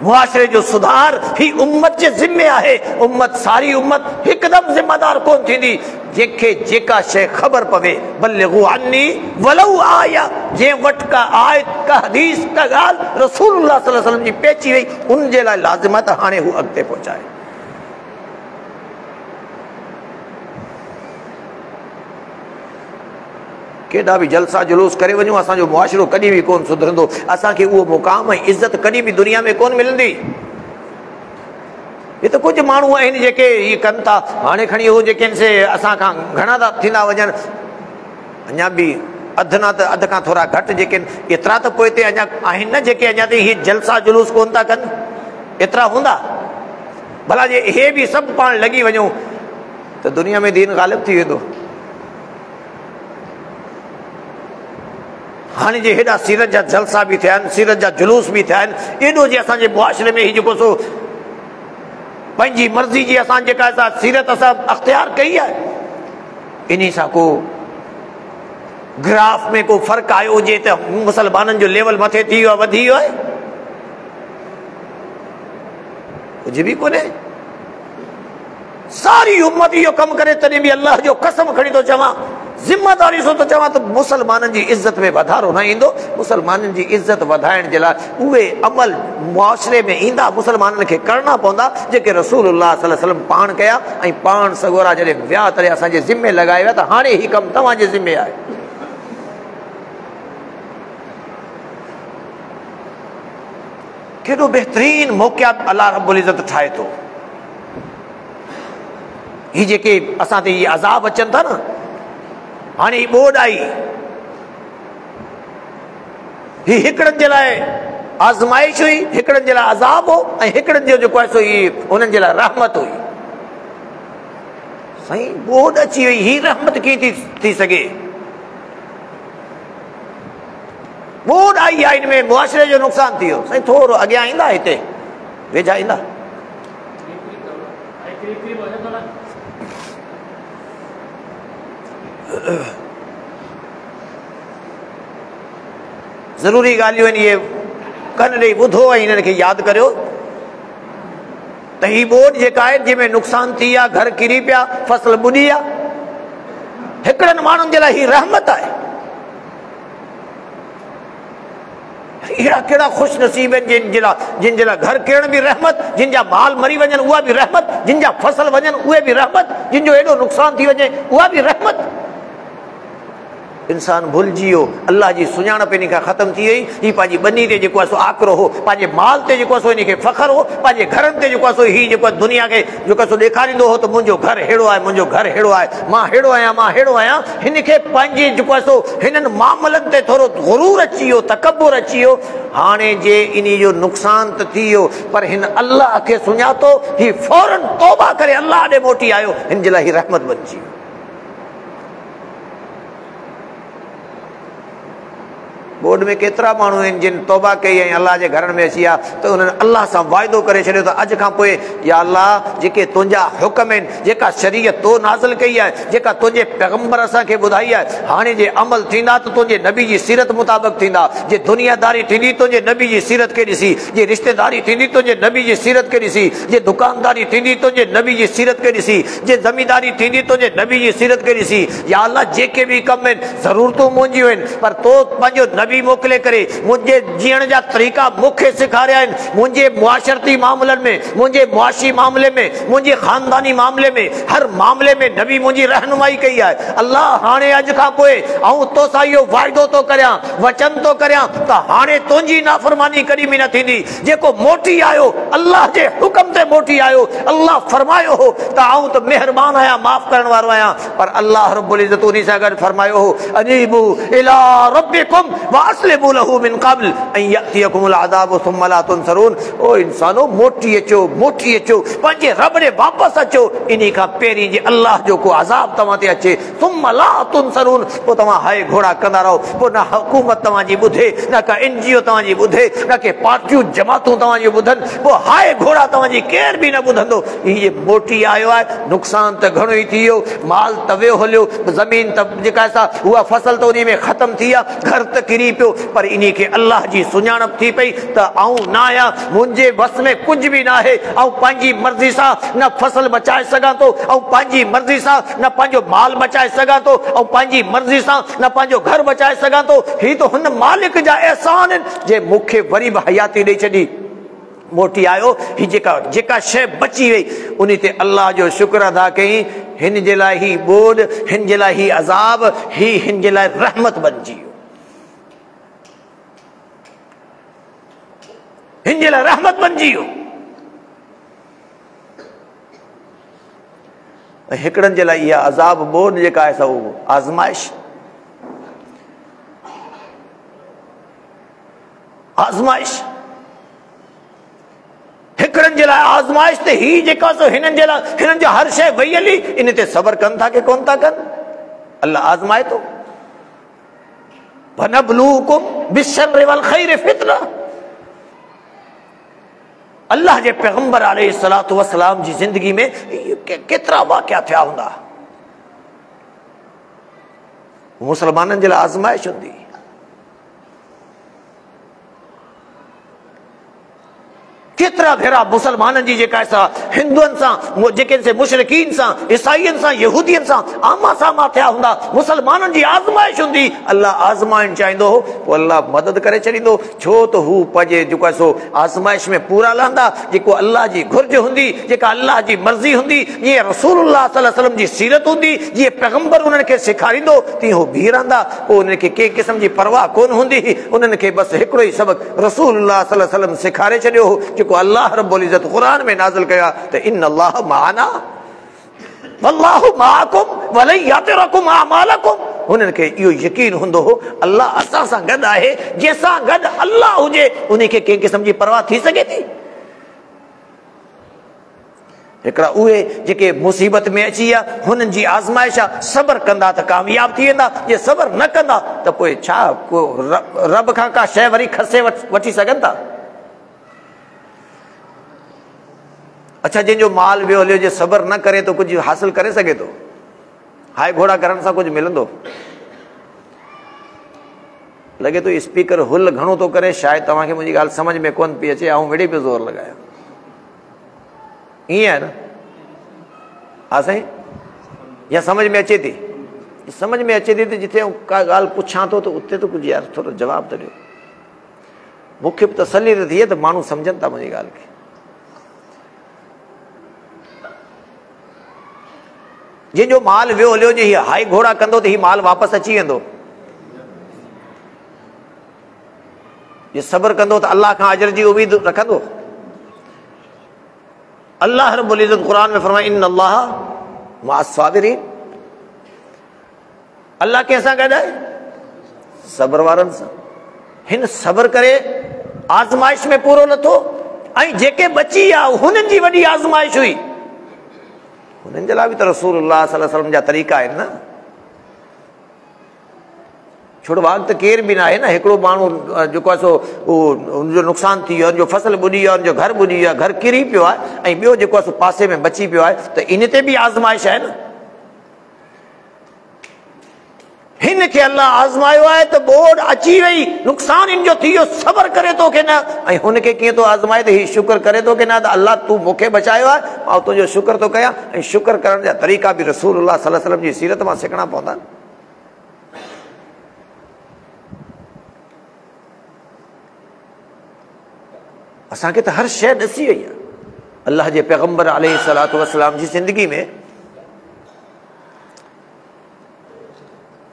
मुआशरे जो सुधार ही उम्मत जे ज़िम्मे आहे। उम्मत, सारी उम्मत हिकदमि ज़िम्मेदार कोन थींदी। जंहिंखे जेका शइ ख़बर पवे, बल्लिगू अन्नी वलौ आया, जंहिं वटि का आयत, का हदीस, का ॻाल्हि रसूलुल्लाह सल्लल्लाहु अलैहि वसल्लम जी पेची वई, उन जे लाइ लाज़िम आहे त हाणे हू अॻिते पहुचाए। केॾा बि जलसा जुलूस करे वञूं, असांजो मुआशरो कॾहिं बि कोन सुधरंदो। असांखे उहो मुक़ाम ऐं इज़त कॾहिं बि दुनिया में कोन मिलंदी। ये तो कुछ माण्हू आहिनि जेके ये कनि था, हाणे खणी उहो जेके आहिनि से असां खां घणा था थींदा वञनि, अञा बि अधु खां थोरा घटि जेके आहिनि, एतिरा त पोइ हिते अञा आहिनि न जेके अञा ताईं हीअ जलसा जुलूस कोन था कनि। एतिरा हूंदा भला जे इहे बि सभु पाण लॻी वञूं त दुनिया में दीन ग़ालिब थी वेंदो। हाणे जे हेॾा सीरत जा जलसा बि थिया आहिनि, सीरत जा जुलूस बि थिया आहिनि, एॾो जे असांजे मुआशरे में हीउ जेको सो पंहिंजी मर्ज़ी जी असां जेका असां सीरत असां अख़्तियार कई आहे, इन सां को ग्राफ में को फ़र्क़ु आयो हुजे त मुसलमाननि जो लेवल मथे थी वियो आहे, वधी वियो आहे? कुझु बि कोन्हे। सारी उम्मत इहो कमु करे, तॾहिं बि अल्लाह जो कसम खणी थो चवां, ज़िम्मेदारी सां थो चवां त मुसलमाननि जी इज़त में वधारो न ईंदो। मुसलमाननि जी इज़त वधाइण जे लाइ उहे अमल मुआशरे में ईंदा, मुसलमाननि खे करणा पवंदा जेके रसूलुल्लाह सल्लल्लाहु अलैहि वसल्लम पाण कया, ऐं पाण सगोरा जॾहिं विया तॾहिं असांजे ज़िम्मे लॻाए विया त हाणे हीउ कमु तव्हांजे ज़िम्मे आहे। केॾो बहितरीन मौक़िया अल्लाह रब्बुल इज़्ज़त ठाहे थो। ही जेके असां ते अज़ाब अचनि था न, हाणे ही ॿोॾ आई, ही हिकिड़नि जे लाइ आज़माइश हुई, हिकिड़नि जे लाइ अज़ाब हो, ऐं हिकिड़नि जो जेको आहे सो ही उन्हनि जे लाइ रहमत हुई। साईं ॿोॾ अची वई, ही रहमत कीअं थी सघे? ॿोॾ आई आहे, हिन में मुआशरे जो नुक़सान थी वियो। साईं थोरो अॻियां ईंदा, हिते वेझा ईंदा। ज़रूरी ॻाल्हियूं आहिनि, इहे कन ॾेई ॿुधो ऐं हिननि खे यादि करियो त ही ॿोॾ जेका आहे जंहिंमें नुक़सान थी आहे, घर किरी पिया, फसल ॿुॾी आहे, हिकिड़नि माण्हुनि जे लाइ ही रहमत आहे। अहिड़ा कहिड़ा ख़ुशि नसीब आहिनि जिन जे लाइ घर किरण बि रहमत, जिन जा माल मरी वञनि उहा बि रहमत, जिन जा फसल वञनि उहे बि रहमत, जिन जो एॾो नुक़सान थी वञे उहा बि रहमत। इंसान भुलिजी वियो, अल्लाह जी सुञाणप इन खां ख़तम थी वई। ही पंहिंजी ॿनी ते जेको आहे सो आकरो हो, पंहिंजे माल ते जेको आहे सो इन खे फ़ख्रु हो, पंहिंजे घरनि ते जेको आहे सो ही जेको आहे दुनिया खे जेको आहे सो ॾेखारींदो हो त मुंहिंजो घर अहिड़ो आहे, मुंहिंजो घर अहिड़ो आहे, मां अहिड़ो आहियां, मां अहिड़ो आहियां। हिन खे पंहिंजे जेको आहे सो हिननि मामलनि ते थोरो गुरूर अची वियो, तकबुर अची वियो। हाणे जे इन जो नुक़सान त थी वियो, पर हिन अल्लाह खे सुञातो, ही फौरन तौबा करे अल्लाह ॾे मोटी आयो, हिन जे लाइ ही रहमत बणिजी वियो। ॿोॾ में केतिरा माण्हू आहिनि जिन तौबा कई ऐं अल्लाह जे घरनि में अची विया त उन्हनि अल्लाह सां वाइदो करे छॾियो त अॼु खां पोइ या अल्लाह जेके तुंहिंजा हुकम आहिनि, जेका शरीयत तो नाज़िल कई आहे, जेका तुंहिंजे पैगंबर असांखे ॿुधाई आहे, हाणे जे अमल थींदा त तुंहिंजे नबी जी सीरत मुताबिक़ थींदा। जे दुनियादारी थींदी तुंहिंजे नबी जी सीरत खे ॾिसी, जे रिश्तेदारी थींदी तुंहिंजे नबी जी सीरत खे ॾिसी, जे दुकानदारी थींदी तुंहिंजे नबी जी सीरत खे ॾिसी, जे ज़मींदारी थींदी तुंहिंजे नबी जी सीरत खे ॾिसी। या अल्लाह जेके बि कम आहिनि ज़रूरतूं मुंहिंजियूं आहिनि, पर तो पंहिंजो नबी मोकिले करे मुंहिंजे जीअण जा तरीक़ा मूंखे सेखारिया आहिनि। मुंहिंजे मुआशरती मामलनि में, मुंहिंजे मुआशी मामले में, मुंहिंजे ख़ानदानी मामले में, हर मामले में नबी मुंहिंजी रहनुमाई कई आहे। अल्लाह हाणे अॼु खां पोइ ऐं तोसां इहो वाइदो थो करियां, वचन थो करियां त हाणे तुंहिंजी नाफ़रमानी कॾहिं बि न थींदी। जेको मोटी आयो अल्लाह जे हुकम ते मोटी आयो, अल्लाह फरमायो हो त आऊं त मेहरबान आहियां, माफ़ करण वारो आहियां, पर अल्लाह रब्बुल इज़्ज़त उन सां गॾु फरमायो हो अनीबू इला रब्बिकुम वास्लिमू लहू मिन क़ब्ल अन यअतियकुमुल अज़ाबु सुम्मा ला तुनसरून। ओ इंसानो मोटी अचो, मोटी अचो, पंहिंजे रब ॾे वापसि अचो, इन खां पहिरीं जे अल्लाह जो को अज़ाब तव्हां ते अचे, सुम्मा ला तुनसरून, पोइ तव्हां हाय घोड़ा कंदा रहो, पोइ न हुकूमत तव्हांजी ॿुधे, न का NGO तव्हांजी ॿुधे, न के पार्टियूं जमातूं तव्हांजी ॿुधनि, पोइ हाय घोड़ा तव्हांजी केर बि न ॿुधंदो। हीअ मोटी आयो आहे, नुक़सान त घणो ई थी वियो, माल त वियो हलियो, ज़मीन त जेका उहा फसल त उन में ख़तम थी आहे, घर त किरी पियो, पर इन खे अल्लाह जी सुञाणप थी पई त आऊं न आहियां, मुंहिंजे बस में कुझु बि न आहे, ऐं पंहिंजी मर्ज़ी सां न फसल बचाए सघां थो, ऐं पंहिंजी मर्ज़ी सां न पंहिंजो माल बचाए सघां थो, ऐं पंहिंजी मर्ज़ी सां न पंहिंजो घर बचाए सघां थो। ही त हुन मालिक जा एहसान आहिनि जे मूंखे वरी बि हयाती ॾेई छॾी, मोटी आयो। ही जेका शइ बची वई उन ते अल्लाह जो शुक्र अदा कई। हिन जे लाइ ही ॿोॾ, हिन जे लाइ ही अज़ाब, हिन जे लाइ रहमत बणिजी वियो, हिन जे लाइ रहमत बणिजी वियो। हिकिड़नि जे लाइ इहा अज़ाब ॿोॾ जेका आहे सा आज़माइश, आज़माइश हिकिड़नि जे लाइ आज़माइश ते ही जेका सो हिननि जे लाइ, हिननि जो हर शइ वई हली, इन ते सबर कनि था की कोन था कनि। अल्लाह आज़माए थो, वनबलूकुम बिश्शर्रि वल खैरि फितना। अल्लाह जे पैगंबर अलैहिस्सलातु वस्सलाम जी जिंदगी में केतिरा वाक़िया थिया हूंदा, मुसलमाननि जे लाइ आज़माइश हूंदी। केतिरा भेरा मुसलमाननि जी जेका हिंदुअनि सां, जेके मुशरिकीन सां, ईसाईनि सां, यहूदियुनि सां आमा सामा थिया हूंदा, मुसलमाननि जी आज़माइश हूंदी। अल्लाह आज़माइण चाहींदो हो, पोइ अल्लाह मदद करे छॾींदो, छो त हू पंहिंजे जेको आहे सो आज़माइश में पूरा लहंदा। जेको अल्लाह जी घुर्ज हूंदी, जेका अल्लाह जी मर्ज़ी हूंदी, जीअं रसूलुल्लाह सल्लल्लाहु अलैहि वसल्लम जी सीरत हूंदी, जीअं पैगंबर उन्हनि खे सेखारींदो, तीअं हू बीह रहंदा। पोइ उन्हनि खे कंहिं क़िस्म जी परवाह कोन हूंदी, उन्हनि खे बसि हिकिड़ो ई सबक़ रसूलुल्लाह सल्लल्लाहु अलैहि वसल्लम सेखारे छॾियो हो, जेको अल्लाह रब्बुल इज़्ज़त क़ुरान में नाज़िल कया त इन अल्लाह माना। वल्लाहु माअकुम वलन यतरकुम अमालकुम। उन्हनि खे इहो यकीन हूंदो हो अल्लाह असां सां गॾु आहे। जंहिंसां गॾु अल्लाह हुजे उन खे कंहिं क़िस्म जी परवाह थी सघे थी? हिकिड़ा उहे जेके मुसीबत में अची विया, हुननि जी आज़माइश आहे, सब्र कंदा त कामयाब थी वेंदा, जे सब्र न कंदा त पोइ छा को रब खां का शइ वरी खसे वठी सघनि था? अच्छा, जंहिंजो माल वियो हलियो, जे सब्र न करे तो कुझु हासिल करे सघे थो? हाय घोड़ा करण सां कुझु मिलंदो? लॻे थो स्पीकर हुल घणो थो करे, शायदि तव्हांखे मुंहिंजी ॻाल्हि सम्झ में कोन पई अचे, ऐं वेड़े पियो ज़ोर लॻायो। ईअं आहे न? हा साईं, या समझ में अचे थी? समझ में अचे थी त जिथे का ॻाल्हि पुछां थो त उते त कुझु यार थोरो जवाबु त ॾियो। मूंखे बि तसली त थिए त माण्हू सम्झनि था मुंहिंजी ॻाल्हि खे। जंहिंजो माल वियो हलियो, जे हीअ हाई घोड़ा कंदो त हीउ माल वापसि अची वेंदो। जे सब्र कंदो त अल्लाह खां अजर जी उमीद रखंदो। अल्लाह रब्बुल इज़्ज़त क़ुरान में फरमाए इन्न अल्लाह मअस साबिरीन। अल्लाह कंहिंसां गॾु आहे? सब्र वारनि सां। हिन सब्र करे आज़माइश में पूरो नथो, ऐं जेके बची विया हुननि जी वॾी आज़माइश हुई। हुननि जे लाइ बि त रसूलुल्लाह सल्लल्लाहु अलैहि वसल्लम जा तरीक़ा आहिनि न। छोड़ो वाक़ त केर बि न आहे न। हिकिड़ो माण्हू जेको आहे सो हुनजो नुक़सानु थी वियो, हुनजो फसल ॿुॾी वियो, हुनजो घर ॿुॾी वियो, घर किरी पियो आहे, ऐं ॿियो जेको आहे सो पासे में बची पियो आहे, त इन ते बि आज़माइश आहे न। हिन खे अल्लाह आज़मायो आहे त ॿोॾ अची वई, नुक़सानु हिन जो थी वियो, सब्र करे थो की न? ऐं हुनखे कीअं थो आज़माए त हीउ शुक्र करे थो की न, त अल्लाह तूं मूंखे बचायो आहे, मां तुंहिंजो शुक्र थो कयां। ऐं शुक्र करण जा तरीक़ा बि रसूलुल्लाह सल्लल्लाहु अलैहि वसल्लम जी सीरत मां सिखणा पवंदा। असांखे त हर शइ ॾसी वई आहे। अल्लाह जे पैगम्बर अलैहिस्सलातु वस्सलाम जी ज़िंदगी में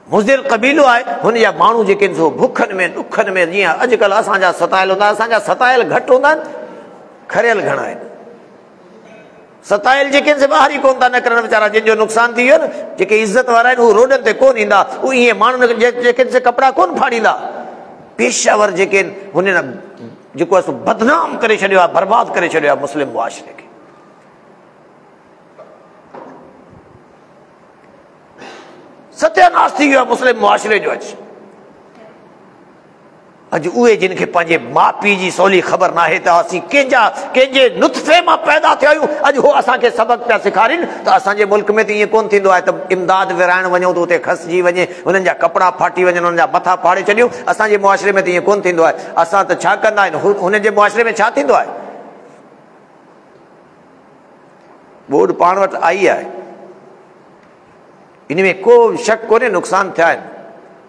मुज़िर क़बीलो आहे, हुन जा माण्हू जेके आहिनि सो भुखनि में ॾुखनि में, जीअं अॼुकल्ह असांजा सतायल हूंदा, असांजा सतायल घटि हूंदा आहिनि, खरियल घणा आहिनि। सतायल जेके आहिनि से ॿाहिरि ई कोन था निकिरनि वीचारा, जंहिंजो नुक़सानु थी वियो न, जेके इज़त वारा आहिनि उहे रोडनि ते कोन ईंदा, उहे ईअं माण्हुनि जेके आहिनि से कपिड़ा कोन फाड़ींदा। पेशावर जेके आहिनि हुन जेको आहे सो बदनाम करे छॾियो आहे, बर्बाद करे छॾियो आहे मुस्लिम मुआशरे खे। सत्यानाश थी वियो आहे मुस्लिम मुआशरे जो। अॼु उहे जिन खे पंहिंजे माउ पीउ जी सवली ख़बर न आहे त असीं कंहिंजे नुतफ़े मां पैदा थिया आहियूं, अॼु हो असांखे सबक़ पिया सेखारीनि त असांजे मुल्क में त ईअं कोन थींदो आहे त इमदाद विराइण वञूं त उते खसिजी वञे, हुननि जा कपिड़ा फाटी वञनि, हुननि जा मथा फाड़े छॾियूं। असांजे मुआशरे में त ईअं कोन थींदो आहे। असां त छा कंदा आहिनि, हुननि जे मुआशरे में छा थींदो आहे? ॿोॾ पाण वटि आई आहे, इन में को शक कोन्हे, नुक़सान थिया आहिनि,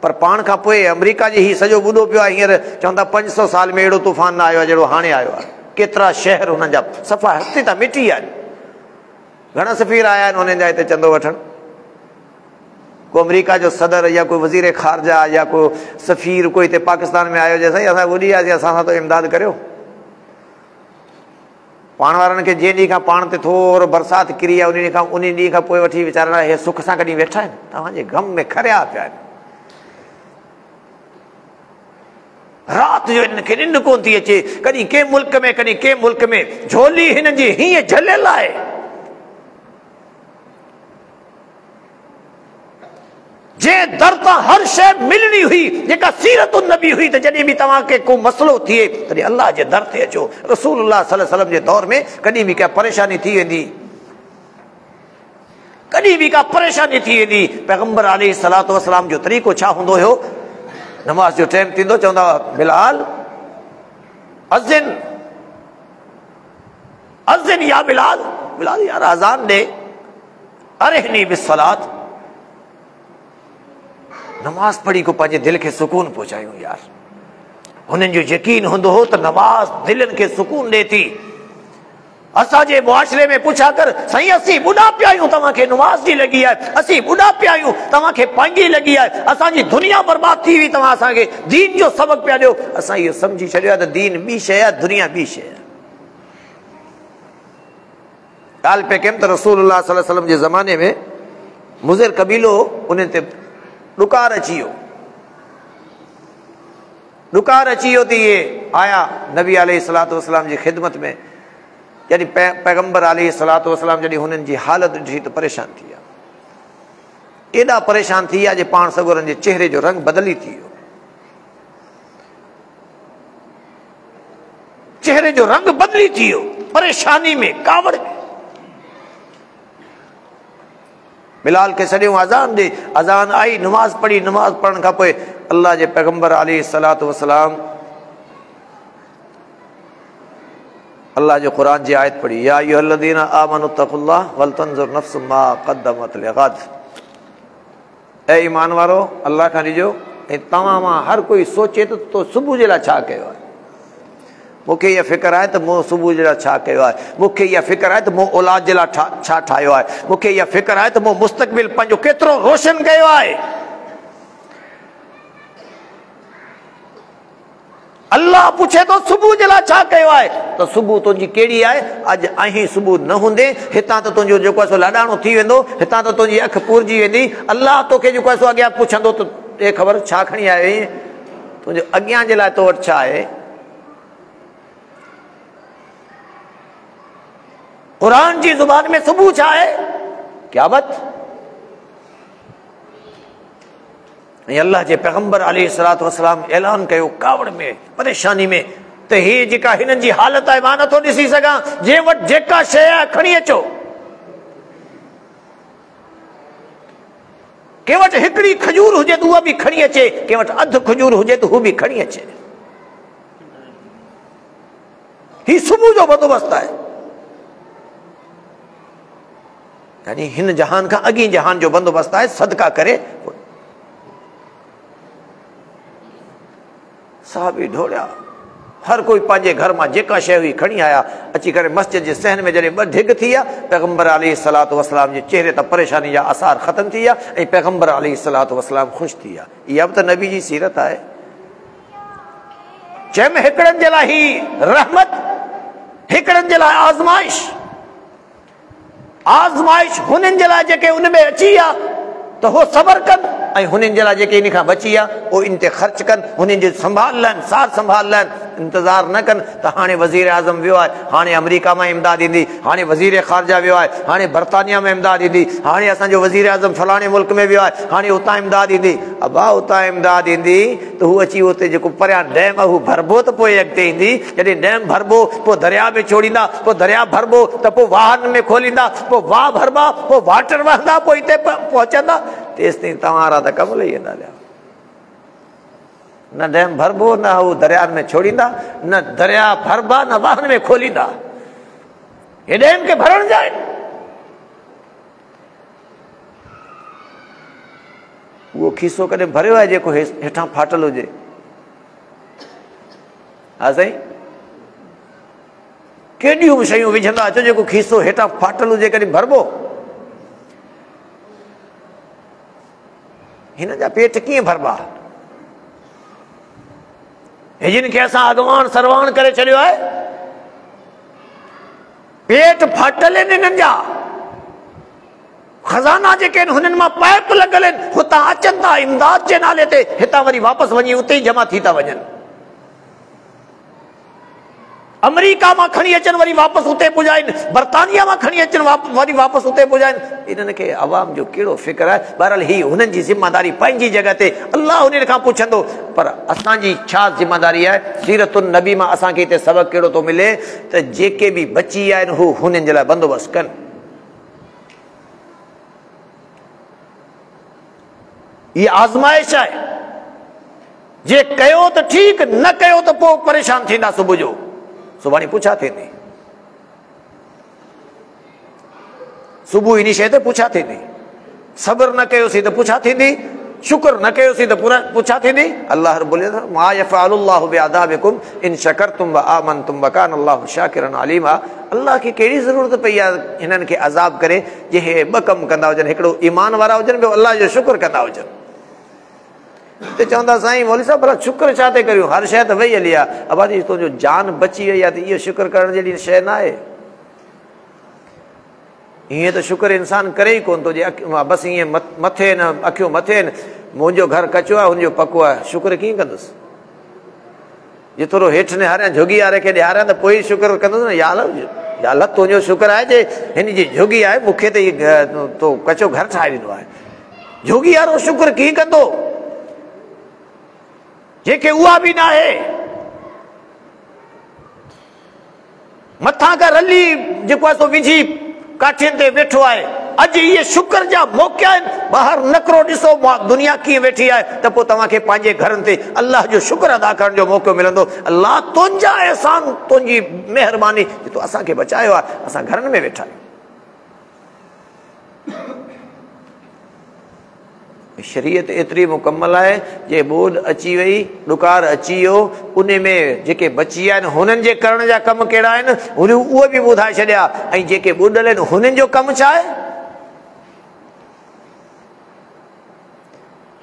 पर पाण खां पोइ अमेरिका जी ही सॼो ॿुॾो पियो आहे। हींअर चवंदा 500 साल में अहिड़ो तूफ़ान न आयो आहे जहिड़ो हाणे आयो आहे। केतिरा शहर हुननि जा सफ़ा हस्ती था मिटी आहिनि। घणा सफ़ीर आया आहिनि हुननि जा हिते चंदो वठणु। को अमेरिका जो सदर या कोई वज़ीर ख़ारजा या को सफ़ीर कोई हिते पाकिस्तान में आयो, जंहिंसां असां ॿुधी आहे असां सां त इमदाद करियो। पाण वारनि खे जंहिं ॾींहं खां पाण ते थोरो बरसाति किरी आहे, उन ॾींहं खां पोइ वठी वीचारा हे सुख सां कॾहिं वेठा आहिनि? तव्हांजे ग़म में खरिया पिया आहिनि। राति जो हिननि खे निंड कोन थी अचे, कॾहिं कंहिं मुल्क में कॾहिं कंहिं मुल्क में। झोली हिननि जी हीअं झलियल आहे। जंहिं दर तां हर शइ मिलणी हुई, जेका सीरतुन नबी हुई, त जॾहिं बि तव्हांखे को मसइलो थिए तॾहिं अल्लाह जे दर ते अचो। रसूलुल्लाह सल्लल्लाहु अलैहि वसल्लम जे दौर में कॾहिं बि का परेशानी थी वेंदी, कॾहिं बि का परेशानी थी वेंदी, पैगम्बर अलैहिस्सलातु वस्सलाम जो तरीक़ो छा हूंदो हुयो? नमाज जो टाइम थींदो, चवंदा बिलाल अज़िन अज़िन या बिलाल, बिलाल यार अज़ान दे, अरहनी बिस्सलात। नमाज पढ़ी को पंहिंजे दिलि खे सुकून पहुचायूं यार। हुननि जो यकीन हूंदो हो त नमाज दिलनि खे सुकून ॾे थी। असांजे मुआशरे में पुछा कर, साईं असीं ॿुॾा पिया आहियूं, तव्हांखे नमाज़ जी लॻी आहे, असीं ॿुॾा पिया आहियूं, तव्हांखे पंहिंजी लॻी आहे, असांजी दुनिया बर्बाद थी हुई, तव्हां असांखे दीन जो सबक़ पिया ॾियो। असां इहो सम्झी छॾियो आहे त दीन ॿी शइ आहे, दुनिया ॿी शइ आहे। ॻाल्हि पे कयमि त रसूलुल्लाह सल्लल्लाहु अलैहि वसल्लम जे ज़माने में मुज़िर कबीलो उन ते ॾुकार अची वियो। ॾुकार अची वियो त इहे आया नबी अलैहिस्सलातु वस्सलाम जी ख़िदमत में। जॾहिं पैगंबर अलैहिस्सलातु वस्सलाम जॾहिं हुननि जी हालत ॾिठी त परेशान थी विया। एॾा परेशान थी विया जे पाण सगोरनि जे चेहरे जो रंग बदिली थी वियो। चेहरे जो रंग बदिली थी वियो, परेशानी में, कावड़ में। बिलाल के सॼो अज़ान ॾे, अज़ान आई, नमाज़ पढ़ी, नमाज़ पढ़ण खां पोइ अल्लाह जे पैगंबर अलैहिस्सलातु वस्सलाम अल्लाह जो क़ुरान जी आयत पढ़ी, या अय्युहल्लज़ीना आमनु तक़ुल्लाह वल तंज़ुर नफ़्सुम मा क़द्दमत लिग़द। ऐ ईमान वारो, अल्लाह खां ॾिजो ऐं तव्हां मां हर कोई सोचे तो सुबुह जे लाइ छा कयो आहे। मूंखे इहा फ़िक्र आहे त मूं सुबुह जे लाइ छा कयो आहे। मूंखे इहा फ़िक्र आहे त मूं औलाद जे लाइ छा ठाहियो आहे। मूंखे इहा फ़िक्र आहे त मूं मुस्तक़बिल पंहिंजो केतिरो रोशन कयो आहे। अल्लाह पुछे तो सुबुह जे लाइ छा कयो आहे त सुबुह तुंहिंजी कहिड़ी आहे। अॼु अहीं सुबुह न हूंदे हितां त तुंहिंजो जेको आहे सो लाॾाणो थी वेंदो, हितां त तुंहिंजी अखि पूरजी वेंदी। अल्लाह तोखे जेको आहे सो अॻियां पुछंदो त हे ख़बर छा खणी आयो आहीं, तुंहिंजो अॻियां जे लाइ तो वटि छा आहे। कुरान जी ज़ुबान में सुबुह छा आहे, क़यामत। ऐं अल्लाह जे पैगंबर अलैहिस्सलातु वस्सलाम ऐलान कयो कावड़ में, परेशानी में, त ही जेका हिननि जी हालत आहे मां नथो ॾिसी सघां। जे वटि जेका शइ आहे खणी अचो। कंहिं वटि हिकिड़ी खजूर हुजे त उहा बि खणी अचे, कंहिं वटि अधु खजूर हुजे त हू बि खणी अचे। ही सुबुह जो बंदोबस्तु आहे। यानी हिन जहान खां अॻी जहान जो बंदोबस्तु आहे। सदका करे साहबी ढोड़िया, हर कोई पंहिंजे घर मां जेका शइ हुई खणी आया। अची करे मस्जिद जे सहन में जॾहिं ॿ ढिग थी विया, पैगंबर अलैहिस्सलातु वस्सलाम जे चेहरे त परेशानी जा आसार ख़तम थी विया ऐं पैगंबर अलैहिस्सलातु वस्सलाम ख़ुशि थी विया। इहा बि त नबी जी सीरत आहे। जंहिंमें हिकिड़नि जे लाइ ही रहमत, हिकिड़नि जे लाइ आज़माइश। आज़माइश हुननि जे लाइ जेके उन में अची विया त हो सबर कनि, ऐं हुननि जे लाइ जेके इन खां बची विया उहो इन ते ख़र्च कनि, हुननि जे संभाल लाइनि, सार संभाल लाइनि, इंतज़ार न कनि त हाणे वज़ीर आज़म वियो आहे, हाणे अमेरिका मां इमदाद ईंदी, हाणे वज़ीर ख़ारजा वियो आहे, हाणे बर्तानिया में इमदाद ईंदी, हाणे असांजो वज़ीर आज़म फलाणे मुल्क में वियो आहे, हाणे उतां इमदाद ईंदी। अबा उतां इमदाद ईंदी त हू अची उते जेको परियां डैम आहे हू भरबो त पोइ अॻिते ईंदी। जॾहिं डैम भरबो पोइ दरिया में छोड़ींदा, पोइ दरिया भरबो त पोइ वाहन में खोलींदा, पोइ वाह भरबा, पोइ वाटर वहंदा, पोइ हिते पहुचंदा। तेसिताईं तव्हां त कम लही वेंदा। न डैम भरबो, न हू दरिया में छोड़ींदा, न दरिया भरबा, न वाहन में खोलींदा। हे डैम के भरण जाए। वो खीसो कॾहिं भरियो आहे जेको हेठां फाटल हुजे? हा साईं, केॾियूं शयूं विझंदा अचो जेको खीसो हेठां फाटल हुजे, कॾहिं भरबो? हिन जा पेट कीअं भरबा? जिन खे असां अॻवान सरवान करे छॾियो आहे, पेट फाटल आहिनि हिननि जा। खज़ाना जेके आहिनि हुननि मां पाइप लॻल आहिनि, हुतां अचनि था इमदाद जे नाले ते, हितां वरी वापसि वञी उते ई जमा थी था वञनि। अमेरिका मां खणी अचनि वरी वापसि उते पुॼाइनि, बर्तानिया मां खणी अचनि वरी वापसि उते पुॼाइनि। इन्हनि खे अवाम जो कहिड़ो फ़िक्र आहे? बहरहाल ही हुननि जी ज़िमेदारी पंहिंजी जॻह ते, अल्लाह उन्हनि खां पुछंदो। पर असांजी छा ज़िमेदारी आहे? सीरतुन नबी मां असांखे हिते सबक़ कहिड़ो थो मिले त जेके बि बची विया आहिनि हू हुननि जे लाइ बंदोबस्तु कनि। इहा आज़माइश आहे। जे कयो त ठीकु, न कयो त पोइ परेशान थींदा। सुबुह जो सुभाणे पुछा थींदी, सुबुह इन शइ ते पुछा थींदी। सब्र न कयोसीं त पुछा थींदी, शुक्र न कयोसीं त पुछा थींदी। अल्लाह रब्बुल इज़्ज़त मा यफ़अलुल्लाहु बिअज़ाबिकुम इन शकरतुम व आमनतुम व कान अल्लाहु शाकिरन अलीमा। अल्लाह खे कहिड़ी ज़रूरत पई आहे हिननि खे अज़ाब करे जे हे ॿ कम कंदा हुजनि, हिकिड़ो ईमान वारा हुजनि, ॿियो अल्लाह जो शुक्र कंदा हुजनि। त चवंदा साईं मौलवी साहब भला शुक्र छा ते करियूं, हर शइ त वई हली आहे। अबादी तुंहिंजो जान बची वई आहे त इहो शुक्र करण जहिड़ी शइ न आहे। ईअं त शुक्र इंसान करे ई कोन थो जे बसि ईअं मथे न अखियूं मथे आहिनि, मुंहिंजो घर कचो आहे हुनजो पको आहे, शुक्र कीअं कंदुसि? जे थोरो हेठि निहारियां झुगी वारे खे ॾियारियां त पोइ ई शुक्र कंदुसि न। या अलाह तुंहिंजो शुक्र आहे जे हिन जी झुगी आहे, मूंखे त तो कचो घर ठाहे ॾिनो आहे। झुगी वारो शुक्र कीअं कंदो जेके उहा बि न आहे? मथां खां रली जेको आहे सो विझी काठियुनि ते वेठो आहे। अॼु इहे शुक्र जा मौक़ा आहिनि। ॿाहिरि नकिरो ॾिसो दुनिया कीअं वेठी आहे, त पोइ तव्हांखे पंहिंजे घरनि ते अलाह जो शुक्र अदा करण जो मौक़ो मिलंदो। अलाह तुंहिंजा अहसान, तुंहिंजी महिरबानी जे तूं असांखे बचायो आहे, असां घरनि में वेठा आहियूं। शरीयत एतिरी मुकमल आहे जे ॿोॾ अची वई, ॾुकार अची वियो, उन में जेके बची विया आहिनि हुननि जे करण जा कम कहिड़ा आहिनि उहे बि ॿुधाए छॾिया। ऐं जेके ॿुॾल आहिनि हुननि जो कमु छा आहे?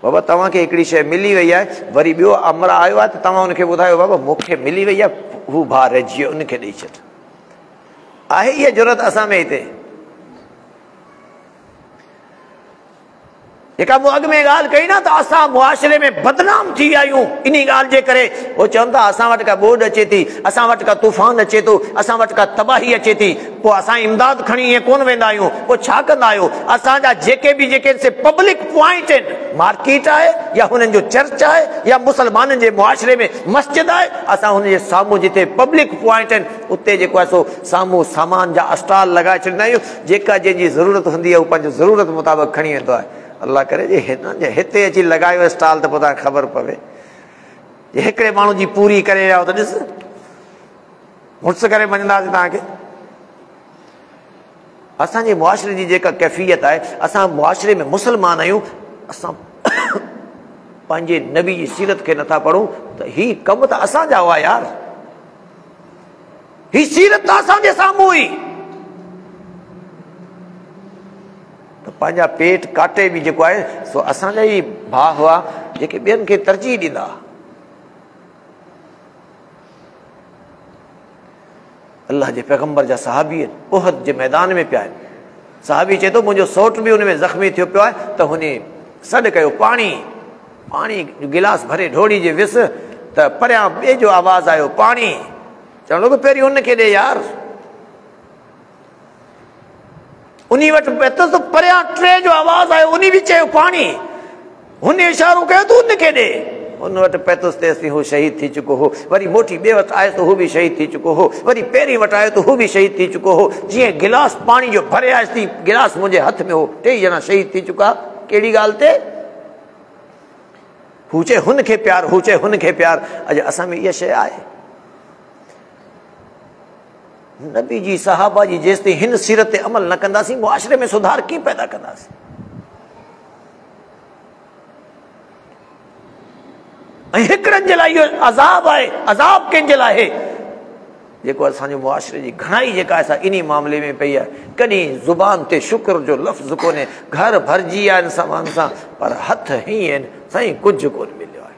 बाबा तव्हांखे हिकिड़ी शइ मिली वई आहे, वरी ॿियो अमर आयो आहे त तव्हां हुनखे ॿुधायो बाबा मूंखे मिली वई आहे, हू भाउ रहिजी वियो, उनखे ॾेई छॾ। आहे इहा ज़रूरत असां में हिते? जेका मूं अॻु में ॻाल्हि कई न त असां मुआशिरे में बदनाम थी विया आहियूं इन ॻाल्हि जे करे। उहो चवनि था असां वटि का ॿोॾ अचे थी, असां वटि का तूफ़ान अचे थो, असां वटि का तबाही अचे थी, पोइ असां इमदाद खणी ईअं कोन वेंदा आहियूं। पोइ छा कंदा आहियो? असांजा जेके बि जेके पब्लिक पॉइंट आहिनि, मार्केट आहे या हुननि जो चर्च आहे या मुस्लमाननि जे मुआशिरे में मस्जिद आहे, असां हुनजे साम्हूं जिते पब्लिक पॉइंट आहिनि उते जेको आहे सो साम्हूं सामान जा स्टॉल लॻाए छॾींदा आहियूं। जेका जंहिंजी ज़रूरत हूंदी आहे उहो पंहिंजो ज़रूरत मुताबिक़ खणी वेंदो आहे। अल्लाह करे जे हिते अची लॻायो स्टॉल त पोइ तव्हांखे ख़बर पवे। जे हिकिड़े माण्हू जी पूरी करे विया त ॾिस मुड़ुस करे मञंदासीं तव्हांखे। असांजे मुआशिरे जी जेका कैफ़ियत आहे, असां मुआशिरे में मुस्लमान आहियूं, असां पंहिंजे नबी जी सीरत खे नथा पढ़ूं त ही कम त असांजा हुआ यार। ही सीरत त असांजे साम्हूं हुई। त पंहिंजा पेट काटे बि जेको आहे सो असांजा ई भाउ हुआ जेके ॿियनि खे तरजीह ॾींदा। अल्लाह जे पैगंबर जा सहाबी आहिनि, उहद जे मैदान में पिया आहिनि। सहाबी चए थो मुंहिंजो सौट बि हुन में ज़ख़्मी थियो पियो आहे त हुन सॾु कयो पाणी गिलास भरे ढोड़ी जे विस त परियां ॿिए जो आवाज़ आयो पाणी। चवण लॻो पहिरीं हुनखे ॾे यार। उन वटि पहुतसि त परियां टे जो आवाज़ आयो, उन बि चयो पाणी। हुन इशारो कयो त हुनखे ॾे। हुन वटि पहुतसि तेसिताईं हू शहीद थी चुको हो। वरी मोटी ॿिए वटि आयुसि त हू बि शहीद थी चुको हो। वरी पहिरीं वटि आयो त हू बि शहीद थी चुको हो। जीअं गिलास पाणी जो भरे आयुसि थी, गिलास मुंहिंजे हथ में हो, टे ॼणा शहीद थी चुका। कहिड़ी ॻाल्हि ते? हू चए हुनखे प्यार, हू चए हुनखे प्यार। अॼु असां में इहा शइ आहे? नबी जी सहाबा जी जेसिताईं हिन सीरत ते अमल न कंदासीं, मुआशिरे में सुधार कीअं पैदा कंदासीं? ऐं हिकिड़नि जे लाइ इहो अज़ाब आहे। अज़ाब कंहिंजे लाइ आहे? जेको असांजो मुआशिरे जी घणाई जेका आहे इन मामले में पई आहे। कॾहिं ज़ुबान ते शुक्र जो लफ़्ज़ कोन्हे, घर भरिजी विया आहिनि सामान सां, पर हथ हीअं आहिनि साईं कुझु कोन मिलियो आहे।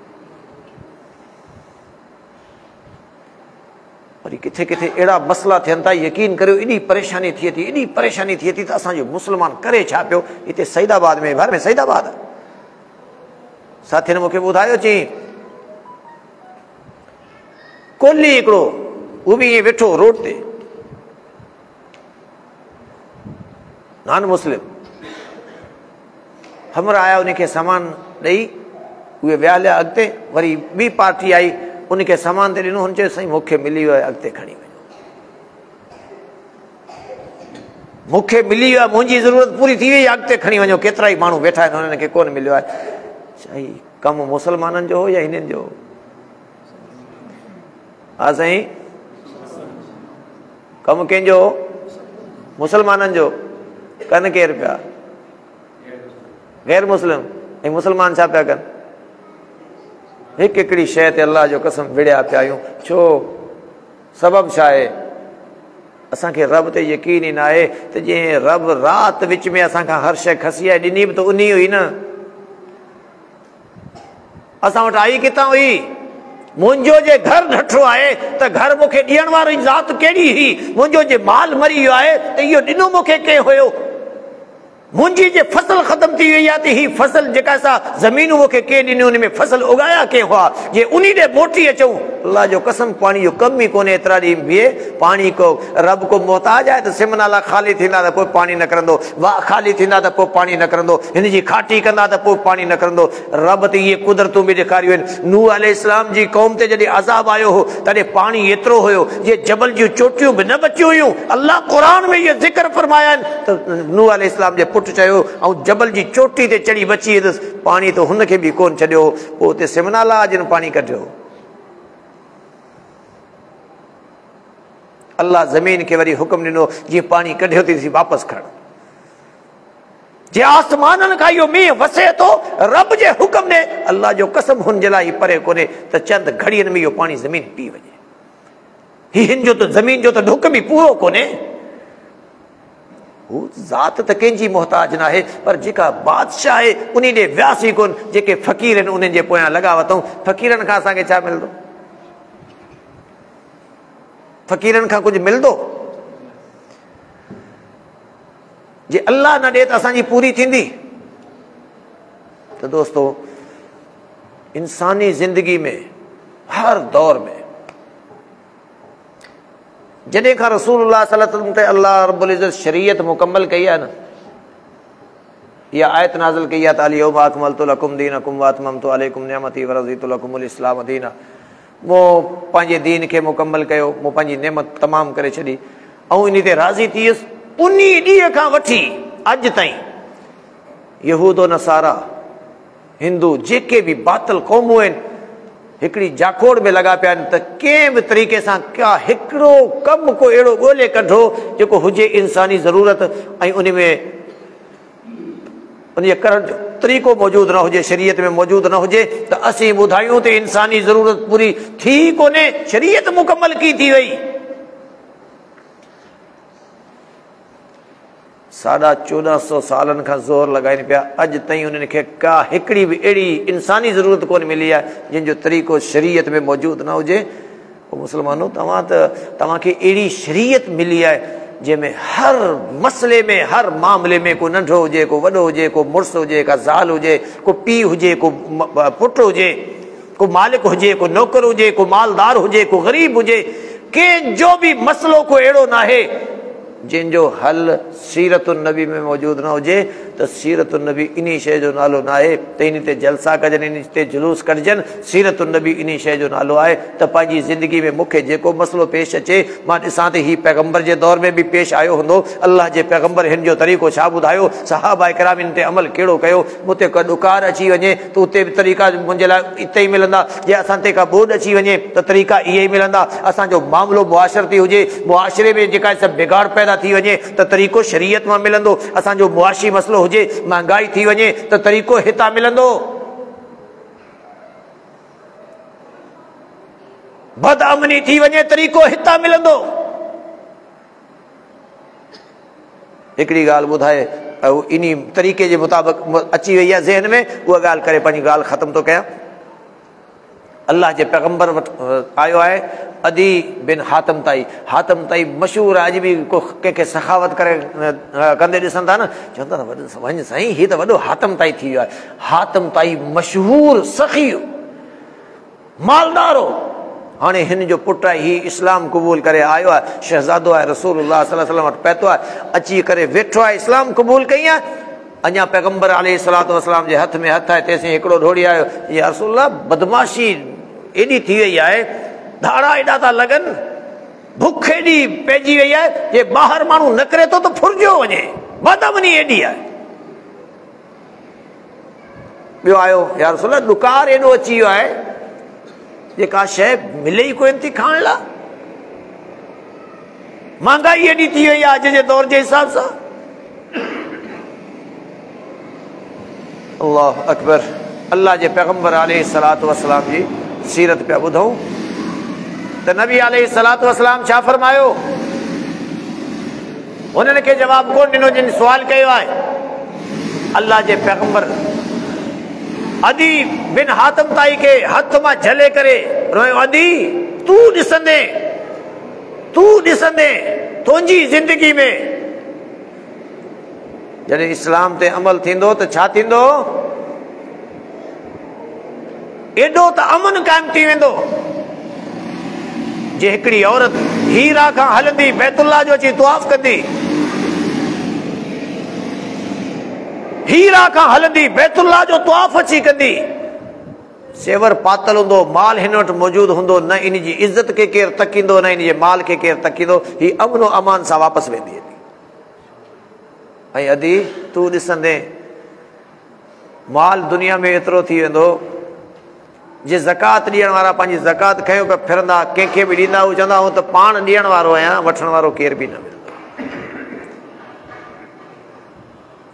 वरी किथे किथे अहिड़ा मसइला थियनि था, यकीन करियो एॾी परेशानी थिए थी, एॾी परेशानी थिए थी त असांजो मुस्लमान करे छा पियो। हिते सईदाबाद में, भर में सईदाबाद साथियुनि मूंखे ॿुधायो चई कोली हिकिड़ो, उहो बि ईअं वेठो रोड ते, नॉन मुस्लिम, हमरा आया उनखे सामान ॾेई उहे विया हलिया अॻिते। वरी ॿी पार्टी आई, उनखे सामान ते ॾिनो, हुन चयो साईं मूंखे मिली वियो आहे, अॻिते खणी वञो। मूंखे मिली वियो आहे, मुंहिंजी ज़रूरत पूरी थी वई, अॻिते खणी वञो। केतिरा ई माण्हू वेठा आहिनि, हुननि खे कोन मिलियो आहे। साईं कमु मुस्लमाननि जो हो या हिननि जो? हा साईं, कमु कंहिंजो? मुस्लमाननि जो। कनि केरु पिया? गैर मुस्लिम। ऐं मुस्लमान छा पिया कनि? हिकु हिकिड़ी शइ ते अलाह जो कसम विड़िया पिया आहियूं। छो? सबबु छा आहे? असांखे रब ते यकीन ई न आहे त जीअं रब राति विच में असांखां हर शइ खसी आहे, ॾिनी बि त उन हुई न। असां वटि आई किथां हुई? मुंहिंजो जे घर ढठो आहे त घर मूंखे ॾियण वारी ज़ात कहिड़ी हुई, मुंहिंजो जे माल मरी वियो आहे त इहो ॾिनो मूंखे कंहिं हुयो, मुंहिंजी जे फसल ख़त्म थी वई आहे त ही फसल जेका सा ज़मीनूं मूंखे कंहिं ॾिनियूं, उन में फसल उगाया कंहिं हुआ, जे उन ॾे मोटी अचूं। अल्लाह जो कसम पाणी जो कम ई कोन्हे, एतिरा ॾींहं बीहे पाणी को रब को मोहताज आहे त सिमनाला ख़ाली थींदा त पोइ पाणी न करंदो, वाह ख़ाली थींदा त पोइ पाणी न करंदो, हिन जी खाटी कंदा त पोइ पाणी न करंदो। रब त इहे कुदरतूं बि ॾेखारियूं आहिनि। नूह अलैहिस्सलाम जी क़ौम ते जॾहिं अज़ाब आयो हो तॾहिं पाणी एतिरो हुयो जे जबल जूं चोटियूं बि न बचियूं हुयूं। अल्लाह क़ुरान में इहे ज़िक्र फरमाया आहिनि त नूह अलैहिस्सलाम जे पुटु चयो ऐं जबल जी चोटी ते चढ़ी बची वियुसि, पाणी त हुनखे बि कोन छॾियो, पोइ उते सिमनाला जिन पाणी कढियो। अल्लाह ज़मीन खे वरी हुकुम ॾिनो जीअं पाणी कढियो थी वापसि खण, जे आसमाननि खां इहो मींहुं वसे थो रब जे हुकुम ॾे। अल्लाह जो कसम हुन जे लाइ परे कोन्हे त चंद घड़ियुनि में इहो पाणी ज़मीन पी वञे, हिन जो त ज़मीन जो त ढुक बि पूरो कोन्हे। हू ज़ात त कंहिंजी मोहताज न आहे, पर जेका बादशाह आहे उन ॾे वियासीं कोन, जेके फ़क़ीर आहिनि उन्हनि जे पोयां लॻा वठूं। फ़क़ीरनि खां असांखे छा मिलंदो? फ़क़ीरनि खां कुझु मिलंदो? जे अल्लाह न ॾे त असांजी पूरी थींदी? त दोस्तो, इंसानी ज़िंदगी में हर दौर में जॾहिं खां रसूलुल्लाह सल्लल्लाहु अलैहि वसल्लम ते अल्लाह रब्बुल इज़्ज़त शरीयत मुकम्मल कई आहे न, इहा आयत नाज़िल कई आहे त अल-यौम अकमलतु लकुम दीनकुम व अतममतु अलैकुम निअमती व रज़ीतु लकुमुल इस्लाम दीना। मूं पंहिंजे दीन खे मुकम्मल कयो, मूं पंहिंजी नेमत तमामु करे छॾी ऐं इन ते राज़ी थी वियुसि। उन ॾींहं खां वठी अॼु ताईं यहूद नसारा हिंदू जेके बि बातिल क़ौमूं आहिनि हिकिड़ी जाखोड़ में लॻा पिया आहिनि त कंहिं बि तरीक़े सां का हिकिड़ो कमु को अहिड़ो ॻोल्हे कढो जेको हुजे इंसानी ज़रूरत ऐं उन में उन करण जो तरीक़ो मौजूदु न हुजे, शरीयत में मौजूदु न हुजे त असीं ॿुधायूं त इंसानी ज़रूरत पूरी थी कोन्हे, शरीयत मुकम्मल की थी वई। 1450 सालनि खां ज़ोर लॻाइनि पिया, अॼु ताईं उन्हनि खे का हिकिड़ी बि अहिड़ी इंसानी ज़रूरत कोन मिली आहे जंहिंजो तरीक़ो शरीयत में मौजूदु न हुजे। पोइ मुस्लमानों, तव्हांखे अहिड़ी शरीयत मिली आहे जंहिंमें हर मसइले में, हर मामले में, को नंढो हुजे, को वॾो हुजे, को मुड़ुसु हुजे, का ज़ाल हुजे, को पीउ हुजे, को पुटु हुजे, को मालिक हुजे, को नौकर हुजे, को मालदार हुजे, को ग़रीब हुजे, कंहिंजो बि मसइलो को अहिड़ो न आहे जंहिंजो हल सीरत नबी में मौजूदु न हुजे। त सीरत नबी इन शइ जो नालो न आहे त इन ते जलसा कजनि, इन ते जुलूस कढजनि। सीरत नबी इन शइ जो नालो आहे त पंहिंजी ज़िंदगी में मूंखे जेको मसइलो पेश अचे, मां ॾिसां त ही पैगंबर जे दौर में बि पेश आयो हूंदो, अल्लाह जे पैगंबर हिन जो तरीक़ो छा ॿुधायो, सहाबा किराम इन ते अमल कहिड़ो कयो। मूंते का ॾुकार अची वञे त उते बि तरीक़ा मुंहिंजे लाइ इते ई मिलंदा, जे असां ते का ॿोॾ अची वञे त तरीक़ा इहे ई मिलंदा। असांजो मामिलो मुआशरती हुजे, मुआशरे में जेका सभु बिगाड़ पैदा थी वञे त तरीक़ो शरीयत मां मिलंदो। असांजो मुआशी मसइलो हुजे, महांगाई थी वञे त तरीक़ो हितां मिलंदो। बदअमनी थी वञे तरीक़ो हितां मिलंदो। हिकिड़ी ॻाल्हि ॿुधाए इन तरीक़े जे मुताबिक़ अची वई आहे ज़हन में, उहा ॻाल्हि करे पंहिंजी ॻाल्हि ख़तमु थो कयां। अल्लाह जे पैगंबर वटि आयो आहे अदी बिन हातम ताई। हातम ताई मशहूरु आहे, अॼु बि को कंहिंखे सखावत करे कंदे ॾिसनि था न, चवंदा वञ साईं हीअ त वॾो हातम ताई थी वियो आहे। हातम ताई मशहूरु सखी मालदार हो। हाणे हिन जो पुटु आहे, हीउ इस्लाम क़बूल करे आयो आहे, शहज़ादो आहे, रसूलुल्लाह सल्लल्लाहु अलैहि वसल्लम वटि पहुतो आहे, अची करे वेठो आहे, इस्लाम क़बूल कई आहे। अञा पैगंबर अलैहिस्सलातु वस्सलाम जे हथ में हथ आहे, तेसीं हिकिड़ो दौड़ी आयो, या रसूलल्लाह बदमाशी एॾी थी वई आहे, धाड़ा एॾा था लॻनि, बुख एॾी पइजी वई आहे जे ॿाहिरि माण्हू न करे थो त फुरिजियो वञे, बदअमनी एॾी आहे। ॿियो आयो, या रसूलल्लाह ॾुकार एॾो अची वियो आहे जेका शइ मिले ई कोन थी खाइण लाइ, महांगाई एॾी थी वई आहे अॼु जे दौर जे हिसाब सां। अल्लाह अकबर। अल्लाह जे पैगंबर अलैहिस्सलातु वस्सलाम जी सीरत पिया ॿुधूं त नबी अलैहिस्सलातु वस्सलाम छा फरमायो। उन्हनि खे जवाब कोन ॾिनो जिन सुवाल कयो आहे। अल्लाह जे पैगंबर अदी बिन हातम ताई के हथ में झले करे रोयो, अदी तू ॾिसंदे तुंहिंजी ज़िंदगी में जॾहिं इस्लाम ते अमल थींदो त छा थींदो? एॾो त अमन क़ाइम थी वेंदो। जे हिकिड़ी औरत हीरा खां हलंदी बैतुल्लाह जो अची तुआफ़ कंदी, हीरा खां हलंदी बैतुल्लाह जो तुआफ़ अची कंदी, सेवर पातल हूंदो, माल हिन वटि मौजूदु हूंदो, न इन जी इज़त के केरु तकींदो, न इन जे माल के केरु तकींदो, ही अमन ओ अमान सां वापसि वेंदी। ऐं अदी तूं ॾिसंदे माल दुनिया में एतिरो थी वेंदो, जे ज़कात ॾियण वारा पंहिंजी ज़कात खयो पिया फिरंदा, कंहिंखे बि ॾींदा, हू चवंदा हूं त पाण ॾियण वारो आहियां, वठण वारो केरु बि न मिलंदो।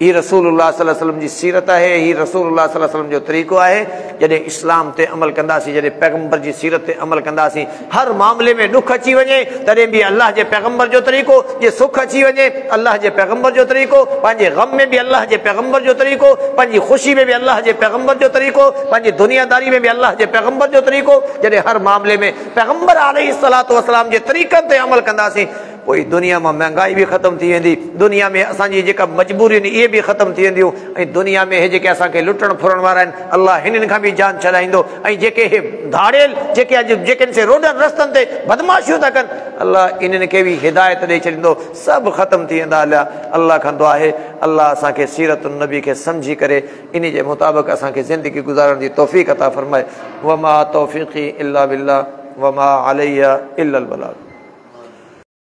ही रसूलुल्लाह सल्लल्लाहु अलैहि वसल्लम जी सीरत आहे, ही रसूलुल्लाह सल्लल्लाहु अलैहि वसल्लम जो तरीक़ो आहे। जॾहिं इस्लाम ते अमल कंदासीं, जॾहिं पैगंबर जी सीरत ते अमल कंदासीं, हर मामले में ॾुख अची वञे तॾहिं बि अल्लाह जे पैगंबर जो तरीक़ो, जे सुख अची वञे अल्लाह जे पैगंबर जो तरीक़ो, पंहिंजे ग़म में बि अल्लाह जे पैगंबर जो तरीक़ो, पंहिंजी ख़ुशी में बि अल्लाह जे पैगंबर जो तरीक़ो, पंहिंजी दुनियादारी में बि अल्लाह जे पैगंबर जो तरीक़ो। जॾहिं हर मामले में पैगंबर अलैहिस्सलातु वस्सलाम जे तरीक़नि ते अमल कंदासीं, पोइ दुनिया में महंगाई भी खत्म थी वेंदी, दुनिया में असांजी जेका मजबूरियूं आहिनि इहे बि ख़त्म थी वेंदियूं, ऐं दुनिया में हे जेके असांखे लुटण फुरण वारा आहिनि अल्लाह हिननि खां बि जान छॾाईंदो, ऐं जेके हे धाड़ियल जेके अॼु जेके से रोडनि रस्तनि ते बदमाशियूं था कनि, अल्लाह इन्हनि खे बि हिदायत ॾेई छॾींदो, सभु ख़त्म थी वेंदा। हलिया अल्लाह खां दुआ आहे अल्लाह असांखे सीरत नबी खे सम्झी करे इन जे मुताबिक़ असांखे ज़िंदगी गुज़ारण जी तौफ़ीक़ अता फ़रमाए। वमा तौफ़ीक़ी इल्ला बिल्लाह वमा अलैया इल्लल बलाग।